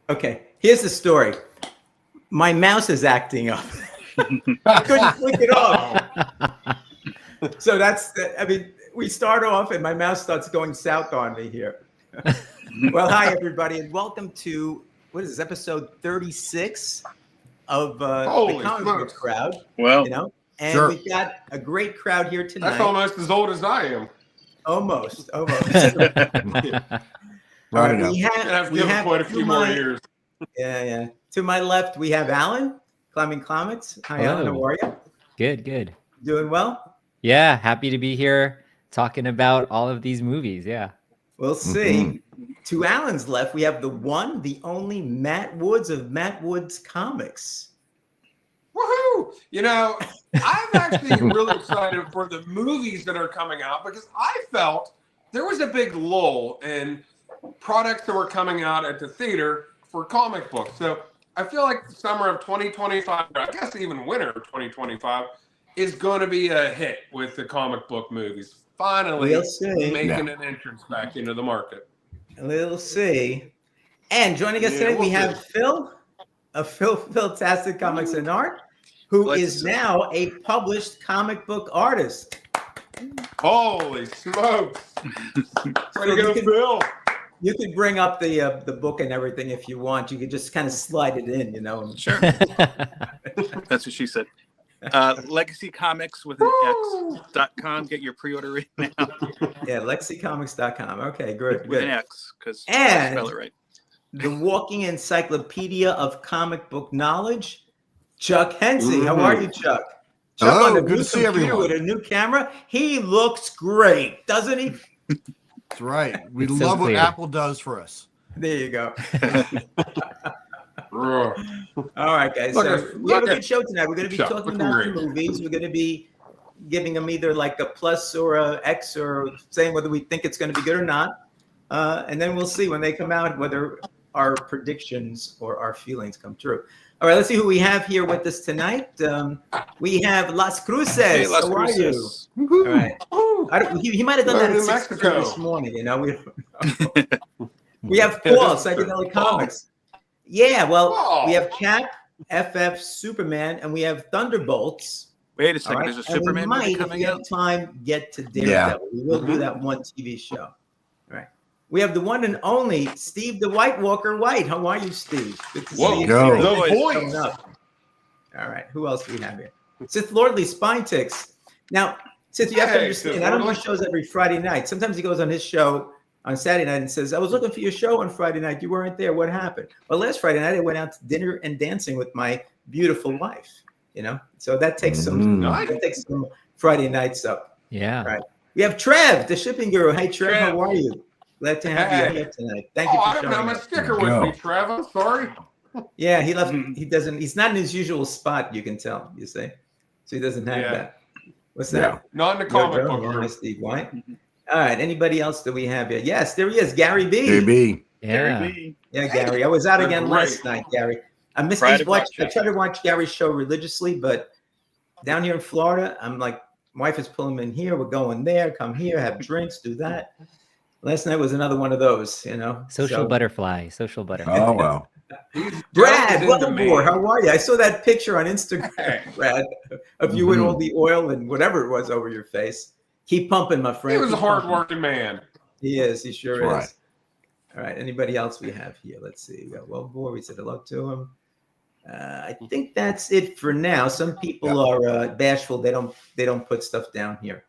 Okay, here's the story. My mouse is acting up. I couldn't flick it off. So I mean, we start off and my mouse starts going south on me here. Well, hi, everybody, and welcome to, what is this, episode 36 of the Comic Book Crowd. Well, you know, and we've got a great crowd here tonight. That's almost as old as I am. Almost. Right, we have quite a few more years. Yeah. To my left, we have Alan, Climbing Comics. Hi, Hello. Alan. How are you? Good. Doing well? Yeah, happy to be here talking about all of these movies. Yeah. We'll see. To Alan's left, we have the one, the only Matt Woods of Matt Woods Comics. Woohoo! You know, I'm actually really excited for the movies that are coming out because I felt there was a big lull in products that were coming out at the theater for comic books. So I feel like the summer of 2025, or I guess even winter of 2025, is going to be a hit with the comic book movies. Finally making an entrance back into the market. We'll see. And joining us today, we have Phil of Philtastic Comics and Art, who is now a published comic book artist. Holy smokes! Way to go, Phil! You could bring up the book and everything if you want. You could just kind of slide it in, you know. Sure. That's what she said. Legacy Comics with an X.com. Get your pre-order right now. Yeah, lexicomics.com. Okay, good. With an X, because I spell it right. The walking encyclopedia of comic book knowledge, Chuck Hensey. How are you, Chuck? Chuck, hello, good to see everyone. With a new camera. He looks great, doesn't he? That's right. We love what Apple does for us. There you go. All right, guys. So we have a good show tonight. We're going to be talking about the movies. We're going to be giving them either like a plus or a X, or saying whether we think it's going to be good or not. And then we'll see when they come out whether our predictions or our feelings come true. All right, let's see who we have here with us tonight. We have Las Cruces. Hey, Las How Cruces. are you? All right. He might have done that at 6 this morning. You know, we have Paul, Psychedelic Comics. Yeah, well, we have Cap, FF, Superman, and we have Thunderbolts. Wait a second, there's a Superman movie coming out? If we have time, get to Daredevil. We will do that one TV show. All right. We have the one and only Steve the White Walker White. How are you, Steve? Good to see you. The voice. All right. Who else do we have here? Sith Lordly Spine Ticks. Now, Sith, you have to understand, I don't do shows every Friday night. Sometimes he goes on his show on Saturday night and says, I was looking for your show on Friday night. You weren't there. What happened? Well, last Friday night, I went out to dinner and dancing with my beautiful wife, you know? So that takes some Friday nights up. Yeah. Right. We have Trev, the shipping guru. Hey, Trev, how are you? Glad to have you here tonight. Thank you for showing up. I don't have my sticker with me, Trev. I'm sorry. Yeah, he left. He's not in his usual spot, you can tell, you see. So he doesn't have that. What's that? Not in the comic book. Steve White. All right. Anybody else that we have here? Yes, there he is. Gary B. Gary B. Yeah. Yeah, Gary. I was out again last night, Gary. I missed I try to watch Gary's show religiously, but down here in Florida, I'm like, my wife is pulling me in here. We're going there. Come here, have drinks, do that. Last night was another one of those, you know. Social butterfly. Oh, wow. Brad, welcome aboard. How are you? I saw that picture on Instagram, Brad, of you with all the oil and whatever it was over your face. Keep pumping, my friend. He was a hard-working man. He is. He sure That's is. All right. Anybody else we have here? Let's see. We got Boy. We said hello to him. I think that's it for now. Some people are bashful. They don't put stuff down here.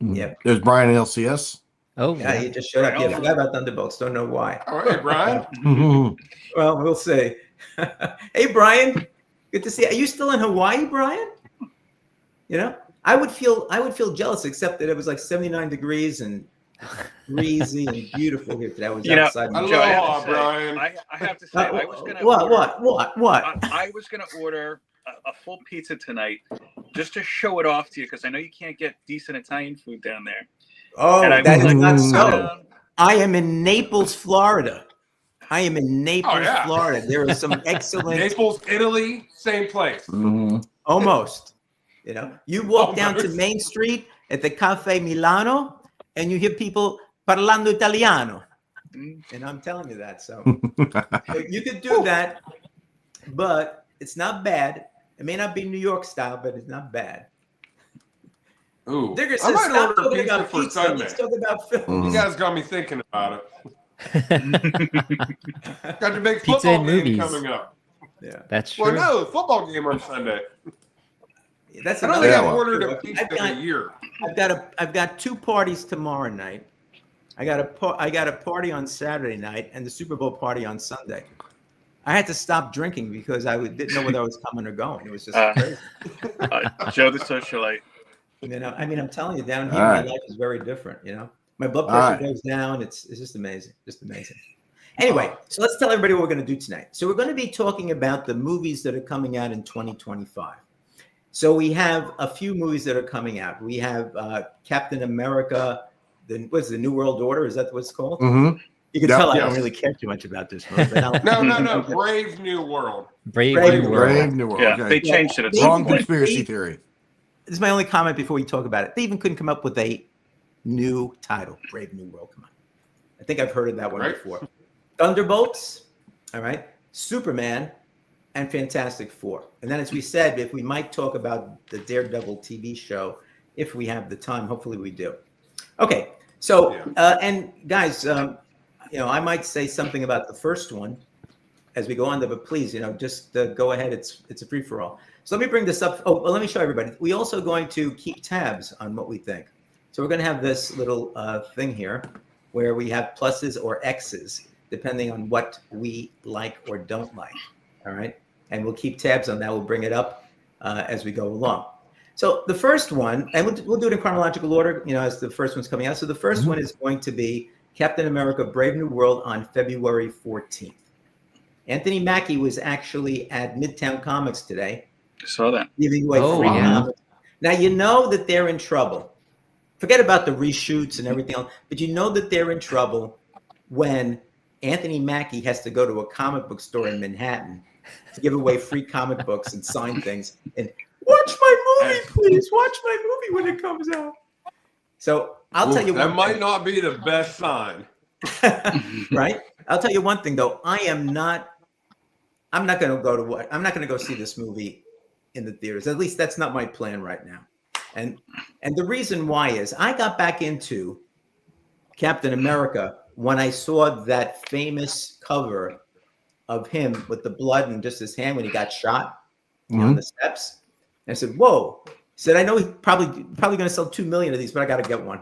Yeah. There's Brian LCS. Oh, yeah. He just showed up. Yeah. Forgot about Thunderbolts. Don't know why. All right, Brian. Well, we'll see. Hey, Brian. Good to see you. Are you still in Hawaii, Brian? You know, I would feel jealous, except that it was like 79 degrees and breezy and beautiful here today. I was outside. Brian. I have to say, I was gonna what? I was gonna order a full pizza tonight just to show it off to you because I know you can't get decent Italian food down there. Oh, that is not so. I am in Naples, Florida. Florida. There is some excellent Naples, Italy, same place. Almost. You know, you walk down to Main Street at the Cafe Milano, and you hear people parlando Italiano. And I'm telling you that. So you could do that, but it's not bad. It may not be New York style, but it's not bad. Ooh, Digger I says, might stop order talking pizza about for pizza. Sunday. Let's talk about film. You guys got me thinking about it. Got the big Pizza football and game movies. coming up. Yeah, That's true. Well, no, football game on Sunday. that's I don't another. think I've well. ordered a pizza in a year. I've got 2 parties tomorrow night. I got a party on Saturday night and the Super Bowl party on Sunday. I had to stop drinking because didn't know whether I was coming or going. It was just crazy. Joe the socialite. You know, I mean, I'm telling you, down here, All my right. life is very different. You know, my blood All pressure right. goes down. It's just amazing, just amazing. Anyway, so let's tell everybody what we're going to do tonight. So we're going to be talking about the movies that are coming out in 2025. So we have a few movies that are coming out. We have Captain America. What's the New World Order? Is that what it's called? Mm-hmm. You can Yep. tell I don't Yes. really care too much about this movie. But No. Brave New World. Brave Brave New New World. Brave New World. Yeah, Okay. they changed it at Wrong some point. conspiracy theory. This is my only comment before you talk about it. They even couldn't come up with a new title. Brave New World. Come on. I think I've heard of that one Right. before. Thunderbolts. All right. Superman and Fantastic Four. And then, as we said, if we might talk about the Daredevil TV show, if we have the time, hopefully we do. Okay. So, and guys, you know, I might say something about the first one as we go on, but please, you know, just go ahead. It's a free for all. So let me bring this up. Oh, well, let me show everybody. We also going to keep tabs on what we think. So we're going to have this little thing here where we have pluses or X's, depending on what we like or don't like. All right. And we'll keep tabs on that. We'll bring it up as we go along. So the first one, and we'll do it in chronological order, you know, as the first one's coming out. So the first one is going to be Captain America: Brave New World on February 14th. Anthony Mackie was actually at Midtown Comics today, Saw that. giving away free comics. Now you know that they're in trouble. Forget about the reshoots and everything else, but you know that they're in trouble when Anthony Mackie has to go to a comic book store in Manhattan to give away free comic books and sign things and watch my movie, please. Watch my movie when it comes out. So I'll tell you that one might thing. not be the best sign. Right? I'll tell you one thing though. I'm not going to go see this movie in the theaters. At least that's not my plan right now. And the reason why is I got back into Captain America when I saw that famous cover of him with the blood and just his hand when he got shot on the steps. And I said, whoa. He said, I know he's probably going to sell 2 million of these, but I got to get one.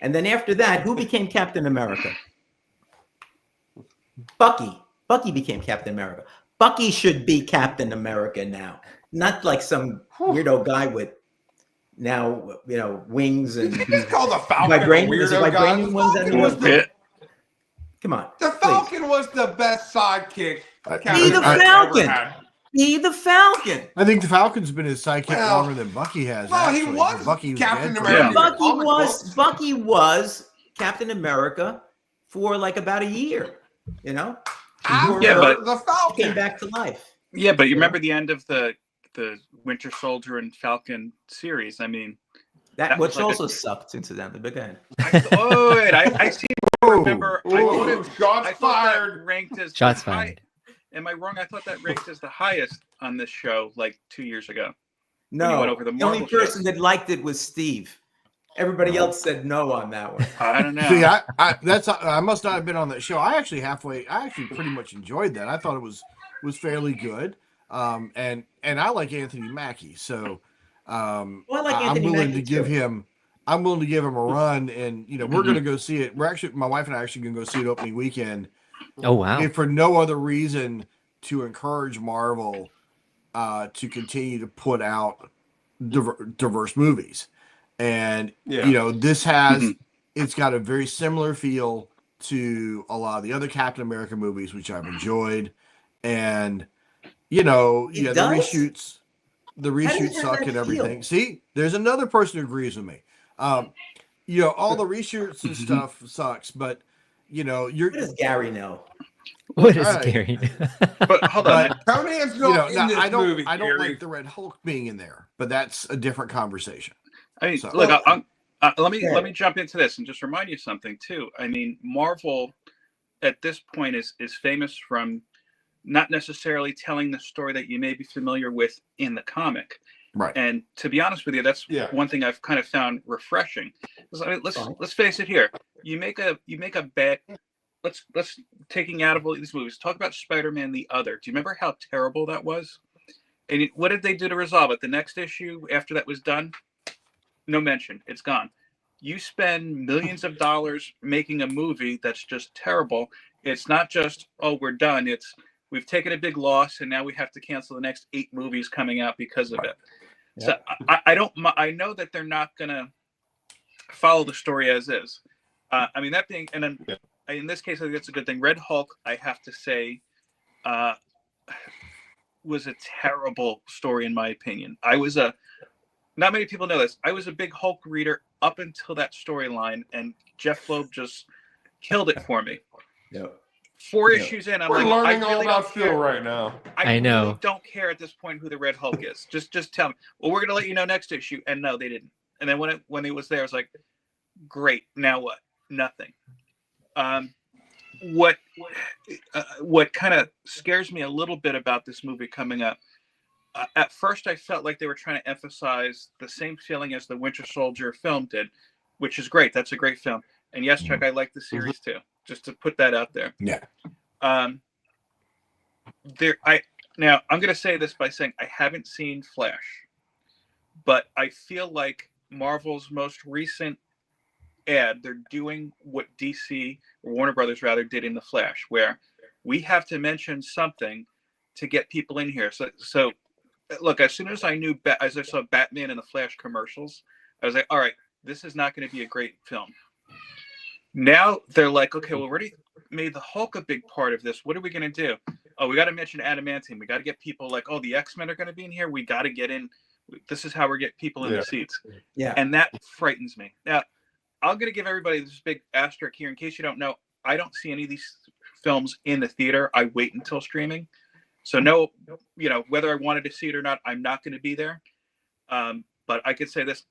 And then after that, who became Captain America? Bucky. Bucky became Captain America. Bucky should be Captain America now, not like some weirdo guy with now, you know, wings and He's called the Falcon. vibranium. Is it vibranium ones that Falcon Come on. the Falcon was the best sidekick. Be the Falcon. Be the Falcon. I think the Falcon's been his sidekick Well, longer than Bucky has. well, he actually. was Bucky Captain dead for America. years. Bucky was Captain America for like about a year, you know? After Yeah, but- the He Falcon came back to life. Yeah, but you remember the end of the Winter Soldier and Falcon series? I mean, That That which was like also sucked, incidentally. But go ahead. I see. Remember, I thought Ooh, it- shots I thought that fired. ranked as Shots the high- fired. Am I wrong? I thought that ranked as the highest on this show like 2 years ago. you No, went over the the only Marvel person that liked it was Steve. Everybody else said no on that one. I don't know. See, I must not have been on that show. I actually pretty much enjoyed that. I thought it was fairly good. And I like Anthony Mackie, so Well, I like I'm Anthony willing Mackie to give too. him. I'm willing to give him a run, and you know we're going to go see it. My wife and I are actually going to go see it opening weekend. Oh wow. If for no other reason to encourage Marvel to continue to put out diverse movies. And, you know, this has, it's got a very similar feel to a lot of the other Captain America movies, which I've enjoyed. And, you know, It the does? reshoots have suck that and everything. feel? See, there's another person who agrees with me. You know, all the reshoots and stuff sucks, but, you know, What does Gary know? What is Alright. scary? But hold on. Conan's you know, not in this I don't movie. I don't Gary. like the Red Hulk being in there, but that's a different conversation. I mean, So- look, Let me jump into this and just remind you something too. I mean, Marvel at this point is famous from not necessarily telling the story that you may be familiar with in the comic. Right. And to be honest with you, that's one thing I've kind of found refreshing. I mean, let's face it here. You make a bet. Let's taking out of all these movies. Talk about Spider-Man: The Other. Do you remember how terrible that was? And what did they do to resolve it? The next issue after that was done, no mention. It's gone. You spend millions of dollars making a movie that's just terrible. It's not just, oh, we're done. It's we've taken a big loss and now we have to cancel the next 8 movies coming out because of it. Yeah. So I know that they're not going to follow the story as is. I mean, that being, and then in this case, I think that's a good thing. Red Hulk, I have to say, was a terrible story in my opinion. Not many people know this. I was a big Hulk reader up until that storyline, and Jeff Loeb just killed it for me. Yep. 4 issues in, We're learning all about Phil right now. I know. Really don't care at this point who the Red Hulk is. Just tell me. Well, we're gonna let you know next issue, and no, they didn't. And then when he was there, I was like, great. Now what? Nothing. What kind of scares me a little bit about this movie coming up? At first, I felt like they were trying to emphasize the same feeling as the Winter Soldier film did, which is great. That's a great film. And yes, Chuck, I like the series too. Just to put that out there. Yeah. Now I'm going to say this by saying I haven't seen Flash, but I feel like Marvel's most recent ad, they're doing what DC or Warner Brothers rather did in the Flash, where we have to mention something to get people in here. So look, as soon as I saw Batman and the Flash commercials, I was like, all right, this is not going to be a great film. Now they're like, okay, well, we already made the Hulk a big part of this. What are we going to do? Oh, we got to mention Adamantium. We got to get people like, oh, the X-Men are going to be in here. We got to get in. This is how we get people in the seats. Yeah. And that frightens me. Now, I'm going to give everybody this big asterisk here. In case you don't know, I don't see any of these films in the theater. I wait until streaming. So no, whether I wanted to see it or not, I'm not going to be there. But I could say this: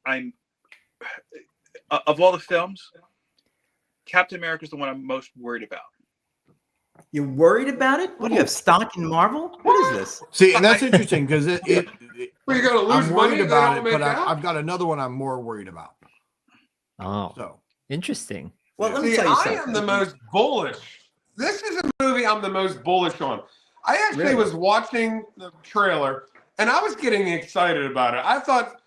of all the films, Captain America is the one I'm most worried about. You're worried about it? What do you have stock in Marvel? What is this? See, and that's interesting because well, you're going to lose I'm money worried about it, but I've I've got another one I'm more worried about. Oh, so interesting. Well, let me tell you something. I am the most bullish. This is a movie I'm the most bullish on. I actually was watching the trailer and I was getting excited about it. I thought,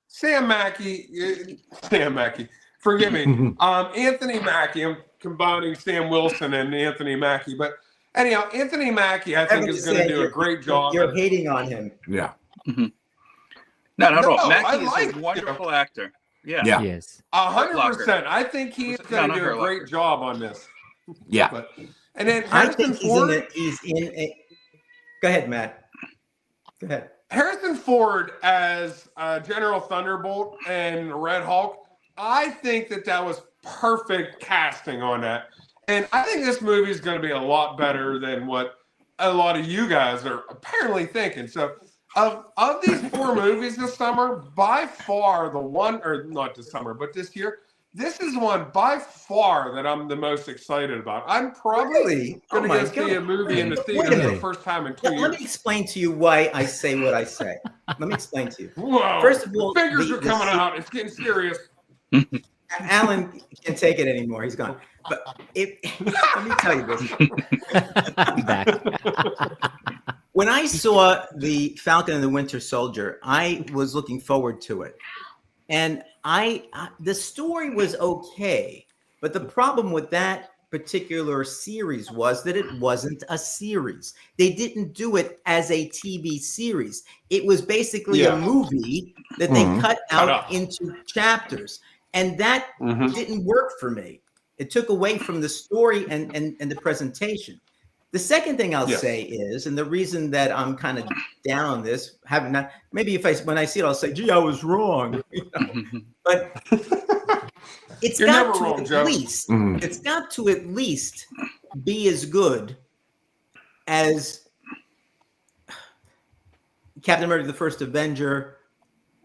Sam Mackie, forgive me, Anthony Mackie. I'm combining Sam Wilson and Anthony Mackie, but anyhow, Anthony Mackie, I think is going to do a great job. You're hating on him. Yeah. Mm-hmm. No, not at all. Mackie is a wonderful actor. Yeah. He is. 100%. I think he's going to do a great job on this. Yeah. And then I think he's in a. Go ahead, Matt. Go ahead. Harrison Ford as General Thunderbolt and Red Hulk. I think that was perfect casting on that. And I think this movie is going to be a lot better than what a lot of you guys are apparently thinking. So of these 4 movies this summer, by far the one, or not this summer, but this year, this is one by far that I'm the most excited about. I'm probably going to go see a movie in the theater for the first time in 2 years. Let me explain to you why I say what I say. Let me explain to you. Whoa. First of all, fingers are coming out. It's getting serious. Alan can't take it anymore. He's gone. But let me tell you this. I'm back. When I saw the Falcon and the Winter Soldier, I was looking forward to it. And the story was okay, but the problem with that particular series was that it wasn't a series. They didn't do it as a TV series. It was basically a movie that they cut out into chapters, and that didn't work for me. It took away from the story and the presentation. The second thing I'll say is, and the reason that I'm kind of down on this, maybe when I see it, I'll say, "Gee, I was wrong," but it's got to at least be as good as Captain America: The First Avenger,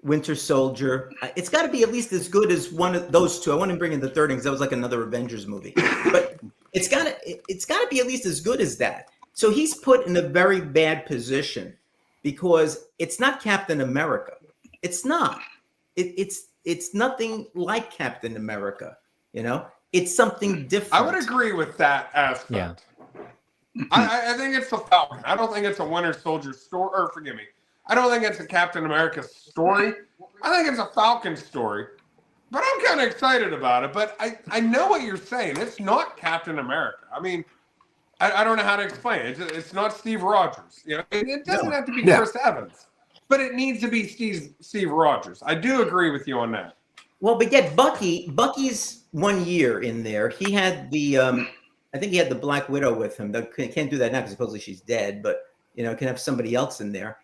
Winter Soldier. It's got to be at least as good as one of those two. I want to bring in the third one because that was like another Avengers movie. But it's got to be at least as good as that. So he's put in a very bad position because it's not Captain America. It's not. It's nothing like Captain America. It's something different. I would agree with that aspect. Yeah. I think it's the Falcon. I don't think it's a Winter Soldier story. Or forgive me. I don't think it's a Captain America story. I think it's a Falcon story. But I'm kind of excited about it. But I know what you're saying. It's not Captain America. I mean, I don't know how to explain it. It's not Steve Rogers. It doesn't have to be Chris Evans. But it needs to be Steve Rogers. I do agree with you on that. Well, but yet Bucky's 1 year in there. He had I think he had the Black Widow with him. Can't do that now because supposedly she's dead, but can have somebody else in there.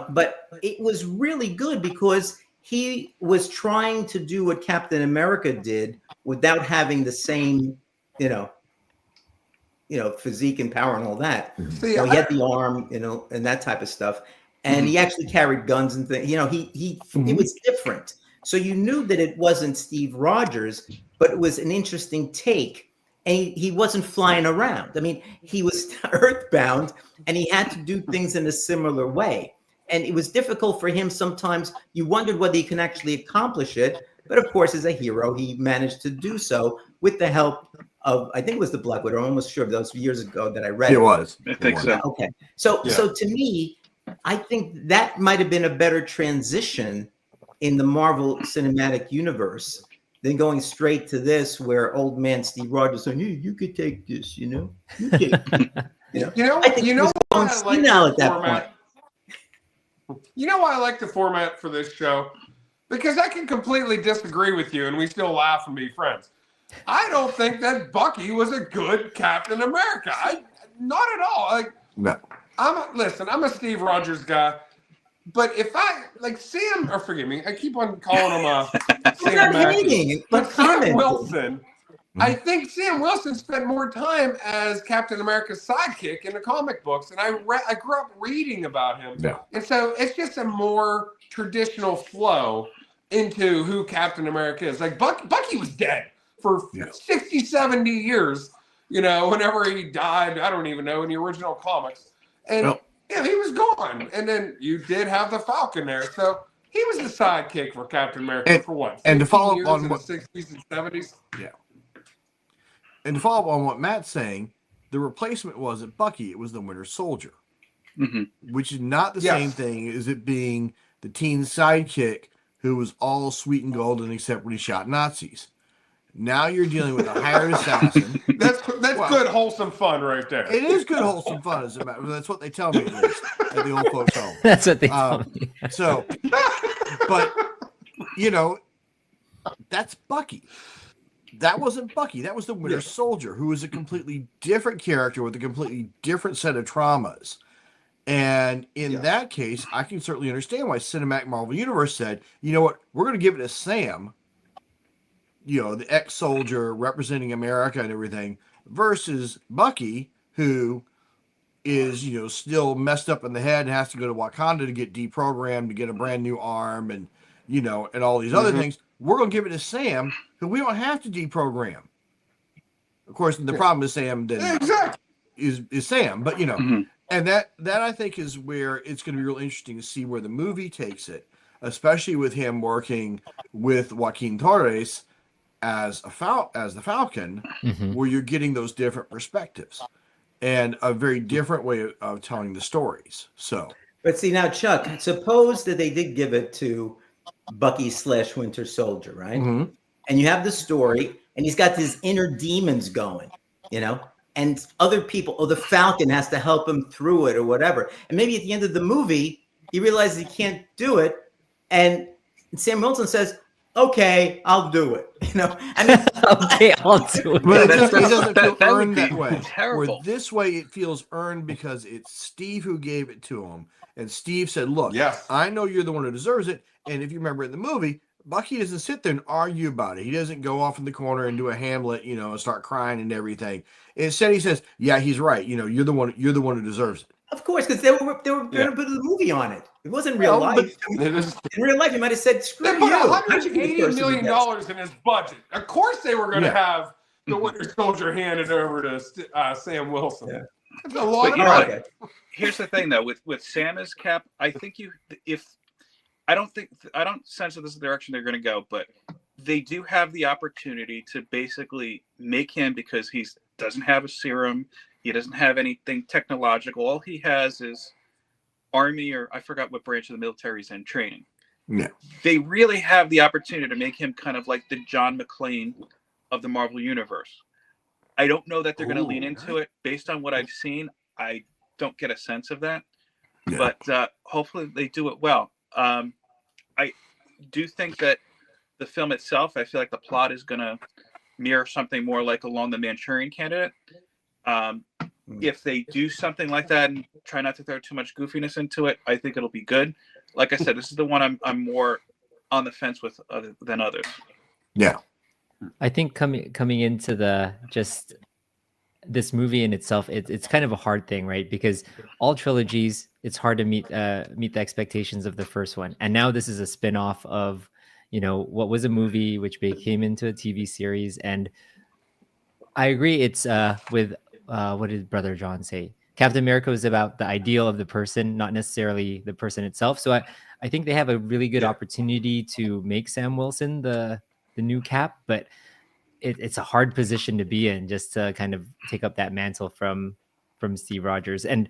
But it was really good because he was trying to do what Captain America did without having the same, physique and power and all that. See, he had the arm, and that type of stuff. And he actually carried guns and things. It was different. So you knew that it wasn't Steve Rogers, but it was an interesting take. And he wasn't flying around. I mean, he was earthbound, and he had to do things in a similar way. And it was difficult for him sometimes. You wondered whether he can actually accomplish it. But of course, as a hero, he managed to do so with the help of, I think it was the Black Widow. I'm almost sure that was years ago that I read it. It was. I think so. Okay. So to me, I think that might have been a better transition in the Marvel Cinematic Universe than going straight to this, where old man Steve Rogers saying, "You could take this, you take it." I think why I like now at the that format. You know why I like the format for this show? Because I can completely disagree with you, and we still laugh and be friends. I don't think that Bucky was a good Captain America. Not at all. No. I'm a Steve Rogers guy. But if Sam, or forgive me, I keep on calling him Sam hating, but Sam Wilson. I think Sam Wilson spent more time as Captain America's sidekick in the comic books, and I grew up reading about him. Yeah. And so it's just a more traditional flow into who Captain America is. Like Bucky was dead for 60, 70 years, whenever he died. I don't even know in the original comics. And he was gone. And then you did have the Falcon there. So he was the sidekick for Captain America for what? And to follow up on the what 60s and 70s? Yeah. And to follow up on what Matt's saying, the replacement wasn't Bucky, it was the Winter Soldier. Mm-hmm. Which is not the same thing as it being the teen sidekick who was all sweet and golden except when he shot Nazis. Now you're dealing with a hired assassin. That's good, wholesome fun right there. It is good, wholesome fun. As a matter, that's what they tell me, at least, at the old folks' home. That's what they tell me. So, but, that's Bucky. That wasn't Bucky. That was the Winter Soldier, who was a completely different character with a completely different set of traumas. And in that case, I can certainly understand why Cinematic Marvel Universe said, you know what, we're going to give it to Sam, the ex-soldier representing America and everything, versus Bucky, who is, still messed up in the head and has to go to Wakanda to get deprogrammed, to get a brand new arm and, and all these other things. We're going to give it to Sam, who we don't have to deprogram. Of course, the problem is Sam is Sam, but, and that I think is where it's going to be real interesting to see where the movie takes it, especially with him working with Joaquin Torres as the Falcon, where you're getting those different perspectives and a very different way of telling the stories. So, but see now, Chuck, suppose that they did give it to Bucky / Winter Soldier, right? Mm-hmm. And you have the story, and he's got these inner demons going, and other people, or the Falcon has to help him through it or whatever. And maybe at the end of the movie, he realizes he can't do it, and Sam Wilson says, "Okay, I'll do it." Okay, I'll do it. But it doesn't feel earned that way. Terrible. Where this way, it feels earned because it's Steve who gave it to him, and Steve said, "Look, I know you're the one who deserves it." And if you remember in the movie, Bucky doesn't sit there and argue about it. He doesn't go off in the corner and do a Hamlet, and start crying and everything. Instead, he says, "Yeah, he's right. You're the one who deserves it." Of course, because they were going to put the movie on it. It wasn't real life. It is, In real life, you might have said, "Screw they you." put I'm the $180 person who million gets it. in his budget. Of course, they were going to Yeah. have the Winter Soldier handed over to Sam Wilson. Yeah. That's a lot But of you know, money. here's the thing though, with Sam as Cap, I think I don't sense that this is the direction they're going to go, but they do have the opportunity to basically make him, because he doesn't have a serum, he doesn't have anything technological. All he has is Army, or I forgot what branch of the military he's in, training. Yeah. They really have the opportunity to make him kind of like the John McClane of the Marvel Universe. I don't know that they're going to lean into it. Based on what I've seen, I don't get a sense of that. Yeah. But hopefully they do it well. I do think that the film itself, I feel like the plot is going to mirror something more like along the Manchurian Candidate. If they do something like that and try not to throw too much goofiness into it, I think it'll be good. Like I said, this is the one I'm more on the fence with than others. Yeah. I think coming into this movie in itself, it's kind of a hard thing, right? Because all trilogies, it's hard to meet the expectations of the first one, and now this is a spin-off of, what was a movie which became into a TV series. And I agree, it's with what did Brother John say? Captain America was about the ideal of the person, not necessarily the person itself. So I think they have a really good opportunity to make Sam Wilson the new Cap, but it's a hard position to be in, just to kind of take up that mantle from Steve Rogers. And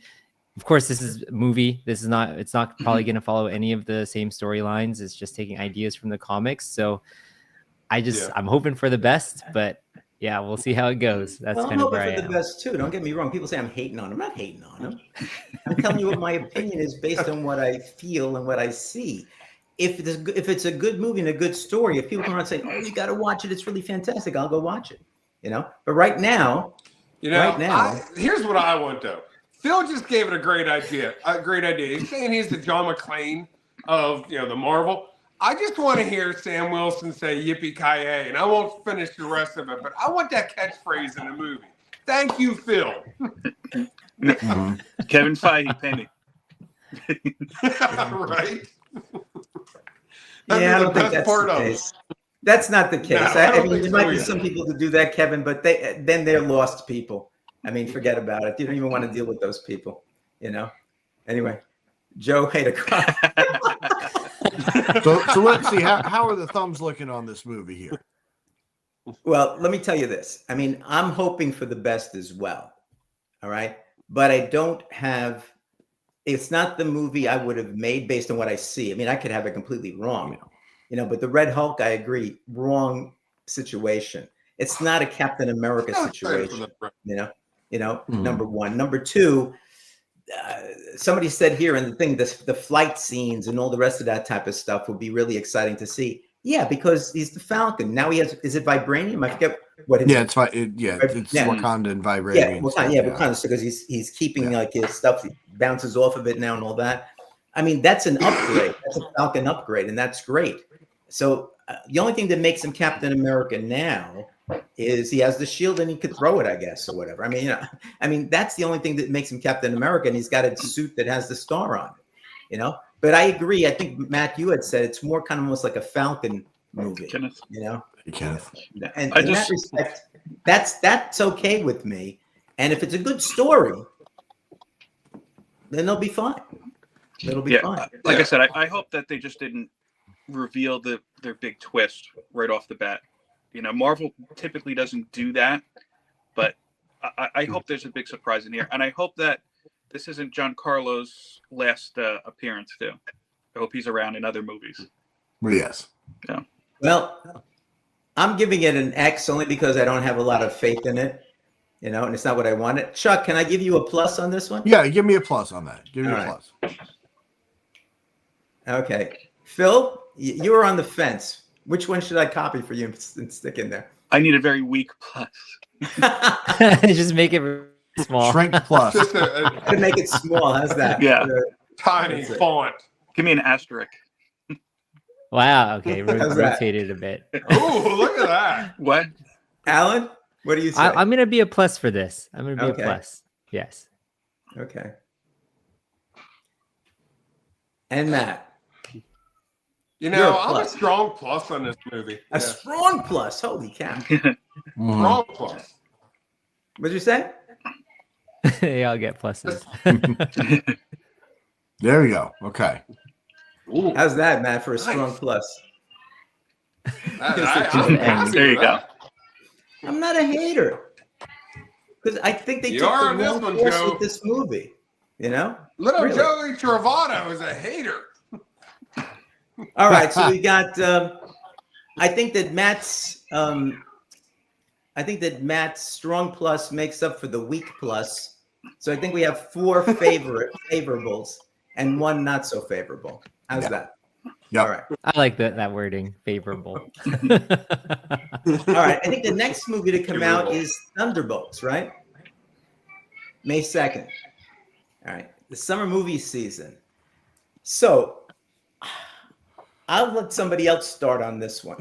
of course, this is a movie. It's not probably going to follow any of the same storylines. It's just taking ideas from the comics. So I'm hoping for the best, but yeah, we'll see how it goes. That's kind of where I am. I'm hoping for the best too. Don't get me wrong. People say I'm hating on him. I'm not hating on him. I'm telling you what my opinion is based on what I feel and what I see. If it's a good movie and a good story, if people come around and say, "Oh, you got to watch it. It's really fantastic," I'll go watch it. But right now, here's what I want though. Phil just gave it a great idea. He's saying he's the John McClane of the Marvel. I just want to hear Sam Wilson say "yippee-ki-yay," and I won't finish the rest of it, but I want that catchphrase in the movie. Thank you, Phil. Kevin Feige, pay me. Right? I don't think that's the case. That's not the case. No, I mean, there might be some people who do that, Kevin, but then they're lost people. I mean, forget about it. You don't even want to deal with those people, Anyway, Joe, hey to cry. So let's see. How are the thumbs looking on this movie here? Well, let me tell you this. I mean, I'm hoping for the best as well. All right. But it's not the movie I would have made based on what I see. I mean, I could have it completely wrong, but the Red Hulk, I agree, wrong situation. It's not a Captain America situation, number one. Number two, somebody said here in the thing, the flight scenes and all the rest of that type of stuff would be really exciting to see. Yeah, because he's the Falcon. Now he has, is it vibranium? I forget what it is. It's Wakanda and vibranium. Wakanda, because he's keeping like his stuff, he bounces off of it now and all that. I mean, that's an upgrade. That's a Falcon upgrade, and that's great. So the only thing that makes him Captain America now is he has the shield and he could throw it, I guess, or whatever. I mean, that's the only thing that makes him Captain America, and he's got a suit that has the star on it, But I agree. I think, Matt, you had said it's more kind of almost like a Falcon movie, Kenneth. And in that respect, that's okay with me. And if it's a good story, then they'll be fine. It'll be fine. Like I said, I hope that they just didn't reveal their big twist right off the bat. Marvel typically doesn't do that, but I hope there's a big surprise in here, and I hope that this isn't Giancarlo's last appearance too. I hope he's around in other movies. Yes. Yeah. Well, I'm giving it an X only because I don't have a lot of faith in it, and it's not what I wanted. Chuck, can I give you a plus on this one? Yeah, give me a plus on that. Give me a plus. Okay. Phil, you were on the fence. Which one should I copy for you and stick in there? I need a very weak plus. Just make it small. Shrink plus. To make it small. How's that? Yeah. Tiny font. Give me an asterisk. Wow. Okay. Rotated a bit. Oh, look at that. What? Alan, what do you say? I'm going to be a plus for this. I'm going to be a plus. Yes. Okay. And Matt. You You're a know, I'm a plus. strong plus on this movie. A strong plus. Holy cow. Strong plus. What'd you say? They all get pluses. There we go. Okay. Ooh. How's that, Matt, for a strong plus? I'm end. happy There with you that. I'm not a hater. Because I think they You took are the on this wrong one, course Joe. with this movie. You know? Little Really. Joey Travato is a hater. All right, so we got. I think that Matt's strong plus makes up for the weak plus. So I think we have 4 favorables and 1 not so favorable. How's that? Yep. All right. I like that wording, favorable. All right. I think the next movie to come out is Thunderbolts, right? May 2nd. All right. The summer movie season. So I'll let somebody else start on this one.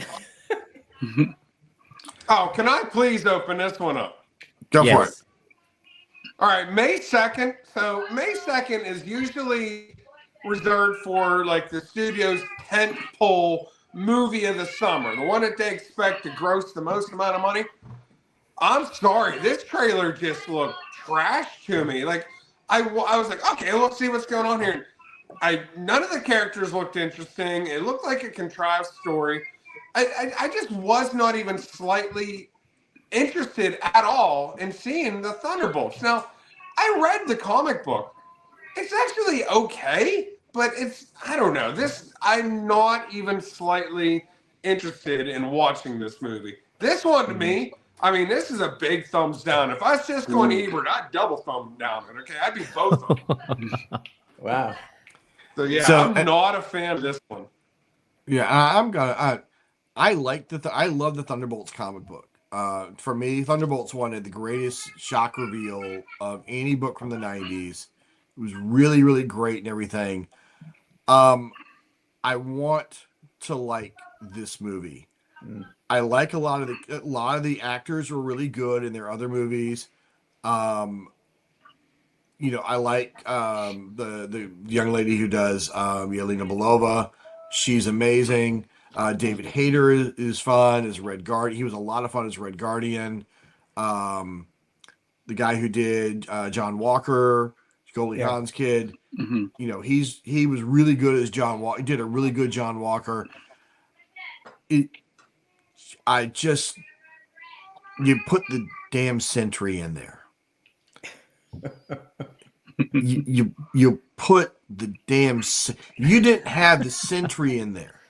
Oh, can I please open this one up? Go for it. All right, May 2nd. So May 2nd is usually reserved for like the studio's tentpole movie of the summer, the one that they expect to gross the most amount of money. I'm sorry, this trailer just looked trash to me. Like I was like, okay, let's see what's going on here. None of the characters looked interesting. It looked like a contrived story. I just was not even slightly interested at all in seeing the Thunderbolts. Now, I read the comic book. It's actually okay, but I don't know. I'm not even slightly interested in watching this movie. This one to me, I mean, this is a big thumbs down. If I was Siskel and Ebert, I'd double thumb down it, okay? I'd be both of them. Wow. So, yeah, So, I'm not a fan of this one. Yeah, I like I love the Thunderbolts comic book. For me, Thunderbolts wanted the greatest shock reveal of any book from the 90s. It was really, really great and everything. I want to like this movie. I like a lot of the actors were really good in their other movies. You know, I like the young lady who does Yelena Belova. She's amazing. David Hayter is fun as Red Guardian. He was a lot of fun as Red Guardian. The guy who did John Walker, Goldie Hawn's kid. Mm-hmm. You know, he was really good as John Walker. He did a really good John Walker. You put the damn Sentry in there. you put the damn. You didn't have the Sentry in there.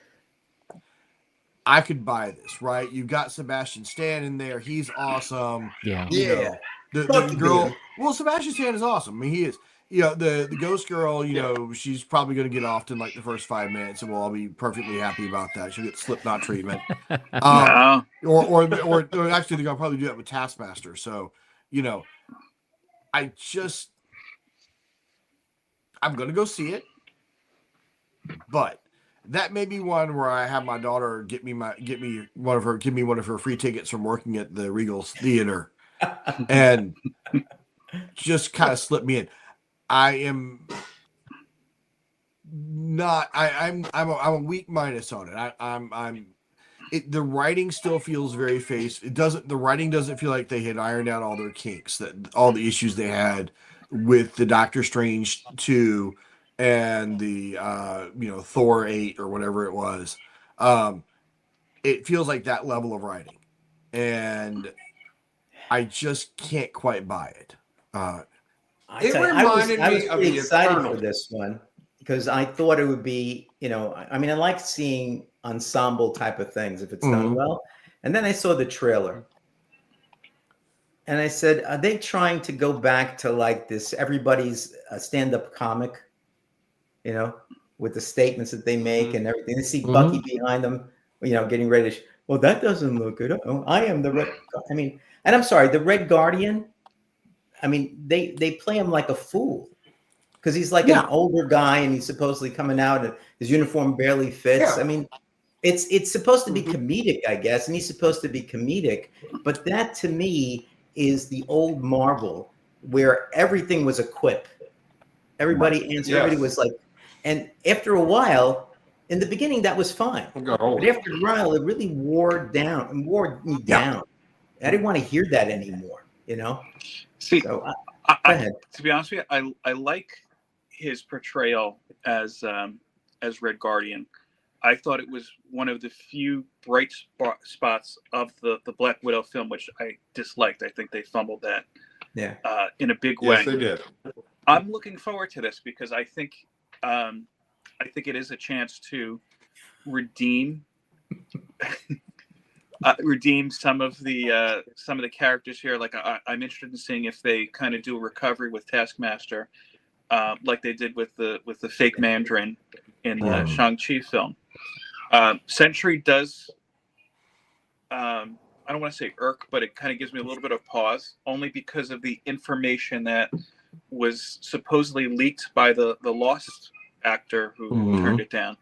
I could buy this, right? You've got Sebastian Stan in there. He's awesome. Yeah. You know, the girl. Well, Sebastian Stan is awesome. I mean, he is. You know, the ghost girl, you know, she's probably going to get off in like the first 5 minutes, and we'll all be perfectly happy about that. She'll get Slipknot treatment. Or actually, they'll probably do that with Taskmaster. So, you know, I'm going to go see it, but that may be one where I have my daughter give me one of her free tickets from working at the Regal's Theater, and just kind of slip me in. I am not. I'm a weak minus on it. The writing still feels very the writing doesn't feel like they had ironed out all their kinks, that all the issues they had with the Doctor Strange 2 and the Thor 8 or whatever it was. It feels like that level of writing, and I just can't quite buy it. I was pretty excited for this one because I thought it would be, I mean, I like seeing ensemble type of things if it's done well. And then I saw the trailer and I said, are they trying to go back to like this, everybody's stand-up comic, with the statements that they make and everything. They see Bucky behind them, getting ready to, well, that doesn't look good. Oh, I am the Red, and I'm sorry, the Red Guardian, I mean, they play him like a fool because he's like an older guy and he's supposedly coming out and his uniform barely fits. Yeah. I mean, it's supposed to be comedic, I guess, and he's supposed to be comedic. But that to me is the old Marvel where everything was a quip. Everybody answered. Everybody was like, And after a while, in the beginning, that was fine. Got old. But after a while, it really wore me down. I didn't want to hear that anymore, See, So go ahead. To be honest with you, I like his portrayal as Red Guardian. I thought it was one of the few bright spots of the Black Widow film, which I disliked. I think they fumbled that in a big way. Yes, they did. I'm looking forward to this because I think it is a chance to redeem some of the characters here. Like I'm interested in seeing if they kind of do a recovery with Taskmaster, like they did with the fake Mandarin in the Shang-Chi film. Sentry does, I don't want to say irk, but it kind of gives me a little bit of pause, only because of the information that was supposedly leaked by the Lost actor who turned it down.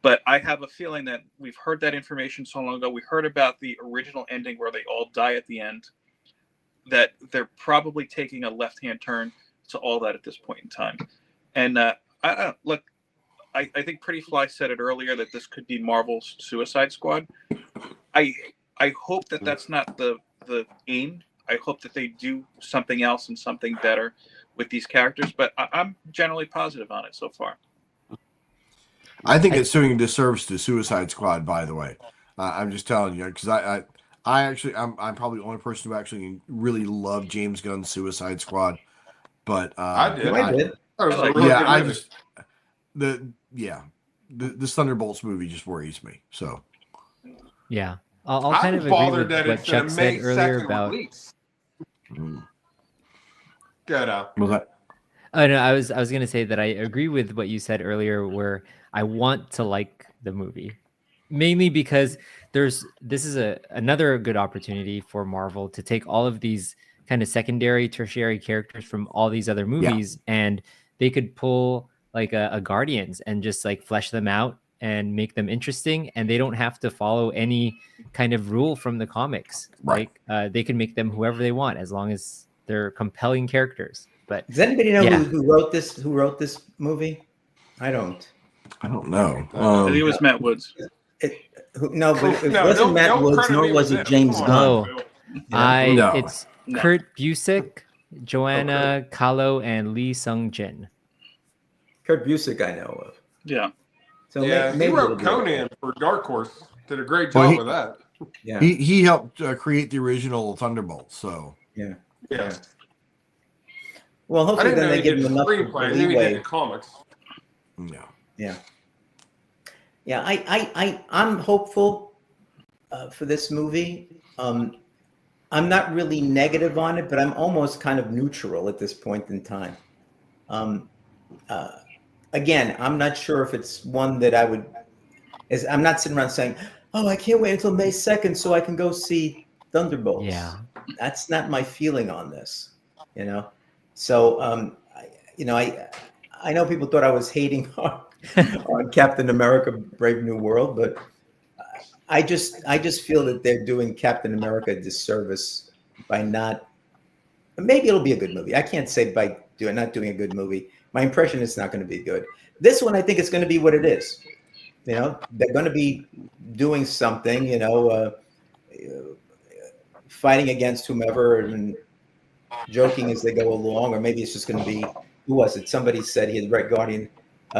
But I have a feeling that we've heard that information so long ago. We heard about the original ending where they all die at the end, that they're probably taking a left-hand turn to all that at this point in time. And I think Pretty Fly said it earlier that this could be Marvel's Suicide Squad. I hope that that's not the aim. I hope that they do something else and something better with these characters. But I'm generally positive on it so far. I think it's doing a disservice to Suicide Squad. By the way, I'm just telling you because I'm probably the only person who actually really loved James Gunn's Suicide Squad. But I did. The Thunderbolts movie just worries me. So yeah, I'll kind of agree with what Chuck said earlier about. Good. Was that? Oh no, I was gonna say that I agree with what you said earlier, where I want to like the movie, mainly because this is another good opportunity for Marvel to take all of these kind of secondary, tertiary characters from all these other movies, and they could pull like a Guardians and just like flesh them out and make them interesting, and they don't have to follow any kind of rule from the comics. Right. Like they can make them whoever they want as long as they're compelling characters. But does anybody know who wrote this? Who wrote this movie? I don't know. I think it was Matt Woods. It wasn't Matt Woods, nor was it James Gunn. It's Kurt Busiek, Joanna Kahlo, and Lee Sung-jin. Kurt Busiek, I know of. Yeah. So he wrote Conan for Dark Horse. Did a great job with that. Yeah. He helped create the original Thunderbolts. So yeah. Well, hopefully then they give him enough leeway. The comics. Yeah. I'm hopeful for this movie. I'm not really negative on it, but I'm almost kind of neutral at this point in time. Again, I'm not sure if it's one that I'm not sitting around saying, "Oh, I can't wait until May 2nd so I can go see Thunderbolts." Yeah, that's not my feeling on this. So I know people thought I was hating on Captain America: Brave New World, but I just feel that they're doing Captain America a disservice by not. Maybe it'll be a good movie. I can't say by not doing a good movie. My impression is it's not going to be good. This one, I think it's going to be what it is. They're going to be doing something. Fighting against whomever and joking as they go along, or maybe it's just going to be. Who was it? Somebody said he had Red Guardian.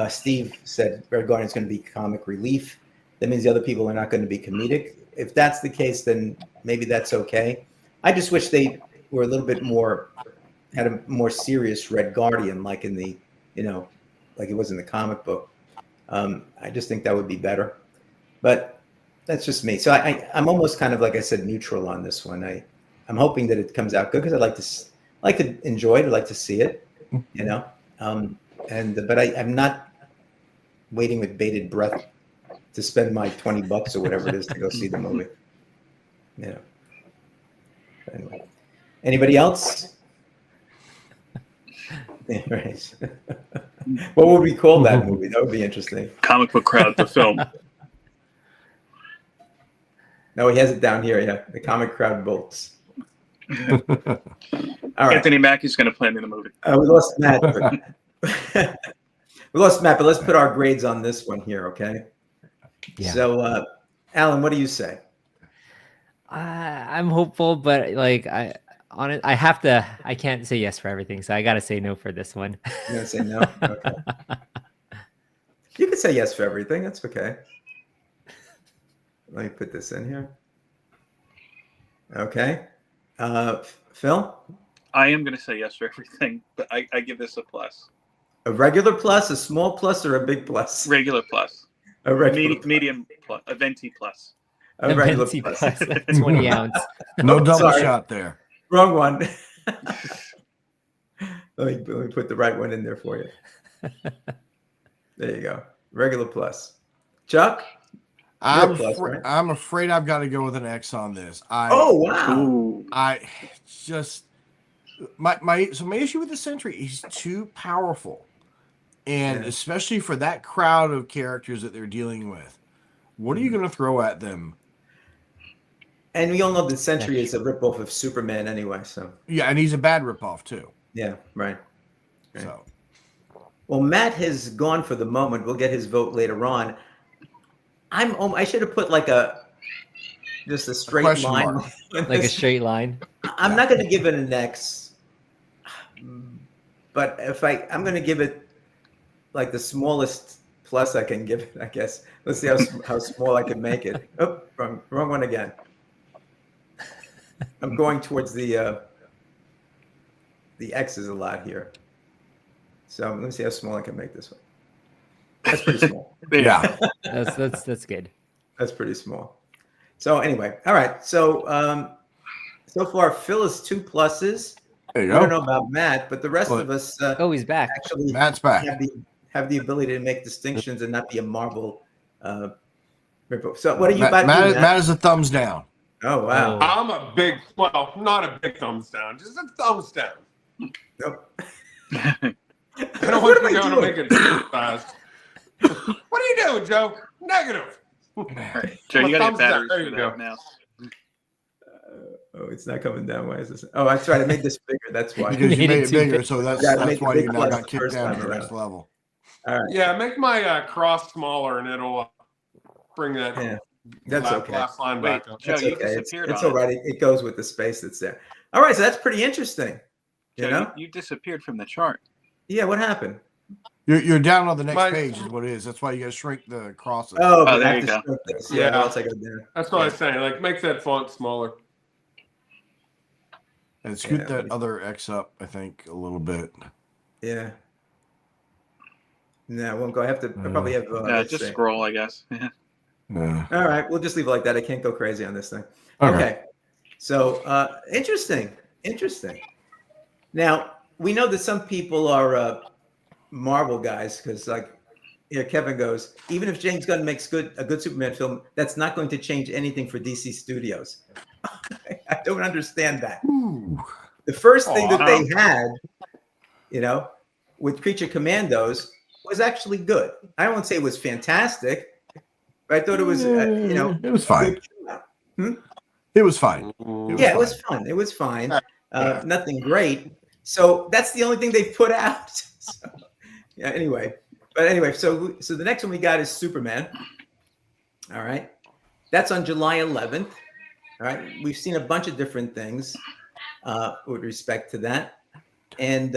Steve said Red Guardian is going to be comic relief. That means the other people are not going to be comedic. If that's the case, then maybe that's okay. I just wish they were a little bit more, had a more serious Red Guardian, like in the, like it was in the comic book. I just think that would be better. But that's just me. So I'm almost kind of, like I said, neutral on this one. I'm hoping that it comes out good because I'd like to enjoy it. I'd like to see it, but I'm not waiting with bated breath to spend my $20 or whatever it is to go see the movie. Anyway, anybody else? Yeah, right. What would we call that movie? That would be interesting. Comic Book Crowd, the film. No, he has it down here. Yeah, the Comic Crowd Bolts. All right. Anthony Mackie's going to play me in the movie. We lost Matt. We lost Matt, but let's put our grades on this one here, okay? Yeah. So, Alan, what do you say? I'm hopeful, but like I can't say yes for everything, so I gotta say no for this one. You're gonna say no? Okay. You can say yes for everything. That's okay. Let me put this in here. Okay. Phil? I am going to say yes for everything, but I give this a plus. A regular plus, a small plus, or a big plus? Regular plus. A regular medium plus. A venti plus. A regular venti plus. 20 ounce. No double Sorry. shot there. Wrong one. let me put the right one in there for you. There you go. Regular plus. Chuck? I'm right? afraid I've got to go with an X on this. Oh wow! Ooh. I just my issue with the Sentry, he's too powerful, and especially for that crowd of characters that they're dealing with, what are you going to throw at them? And we all know the Sentry is a ripoff of Superman anyway. So yeah, and he's a bad ripoff too. Yeah, right. So, well, Matt has gone for the moment. We'll get his vote later on. I should have put like just a straight line. Like a straight line. I'm not going to give it an X, but I'm going to give it like the smallest plus I can give it, I guess. Let's see how small I can make it. Oh, wrong one again. I'm going towards the X's a lot here. So let me see how small I can make this one. That's pretty small. Yeah, that's good. That's pretty small. So anyway, all right. So so far, Phil is 2 pluses. there you go. I don't know about Matt, but the rest of us He's back. actually Matt's back. have the ability to make distinctions and not be a Marvel. So what are you Matt, about to do, Matt is a thumbs down. Oh wow! I'm not a big thumbs down, just a thumbs down. Nope. I don't want you to go to make it fast. What are you doing, Joe? Negative. Joe, you got to get batteries There you for go. that now. Oh, it's not coming down. Why is this? Oh, that's right. I made this bigger. That's why. Because you made made it it too bigger, big. so that's Make why the you big now plus got the kicked first down time to the next around. level. All right. Yeah, make my cross smaller, and it'll bring that Yeah, that's okay. last line Wait, back up. Joe, That's you okay. disappeared It's on all right. It goes with the space that's there. All right. So that's pretty interesting. Joe, You know? you disappeared from the chart. Yeah. What happened? You're down on the next My- page is what it is. That's why you got to shrink the crosses. Oh, Oh, but there I have you to go. shrink this. Yeah. Yeah. What else I got there? That's what I was saying. Like, make that font smaller. And scoot Yeah, that other X up, I think, a little bit. Yeah. No, I won't go. I probably have. Let's Just see. scroll, I guess. Yeah. All right, we'll just leave it like that. I can't go crazy on this thing. Okay. Okay. So interesting. Now we know that some people are Marvel guys because, like, here Kevin goes. Even if James Gunn makes a good Superman film, that's not going to change anything for DC Studios. I don't understand that. Ooh. The first thing that they Wow. had, with Creature Commandos was actually good. I won't say it was fantastic, but I thought it was, it was fine. It was fine. Yeah, it was fun. It was fine. Nothing great. So that's the only thing they've put out. So, yeah. Anyway, so the next one we got is Superman. All right, that's on July 11th. All right, we've seen a bunch of different things with respect to that, and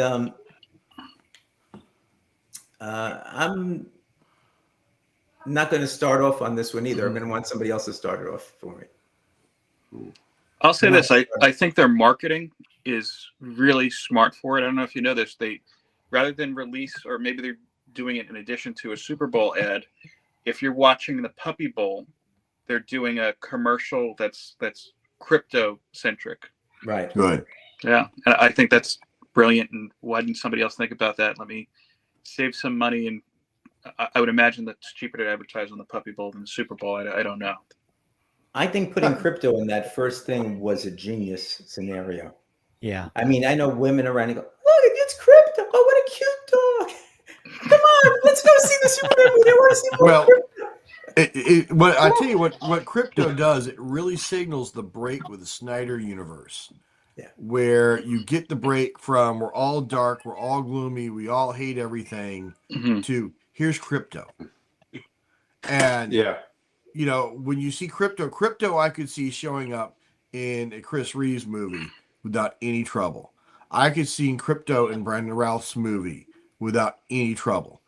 I'm not going to start off on this one either. I'm going to want somebody else to start it off for me. I'll say this. I think their marketing is really smart for it. I don't know if you know this. They, rather than release, or maybe they're doing it in addition to a Super Bowl ad, if you're watching the Puppy Bowl, they're doing a commercial that's crypto centric. Right. Good. Yeah. And I think that's brilliant. And why didn't somebody else think about that? Let me save some money. And I would imagine that it's cheaper to advertise on the Puppy Bowl than the Super Bowl. I don't know. I think putting crypto in that first thing was a genius scenario. Yeah. I mean, I know women around and go, look, it's crypto. Oh, what a cute dog. Come on, let's go see the Superman movie. I want to see more Well, crypto. what I tell you what crypto does, it really signals the break with the Snyder universe. where you get the break from we're all dark, we're all gloomy, we all hate everything, to here's crypto. And you know, when you see crypto I could see showing up in a Chris Reeves movie without any trouble. I could see crypto in Brandon Routh's movie without any trouble.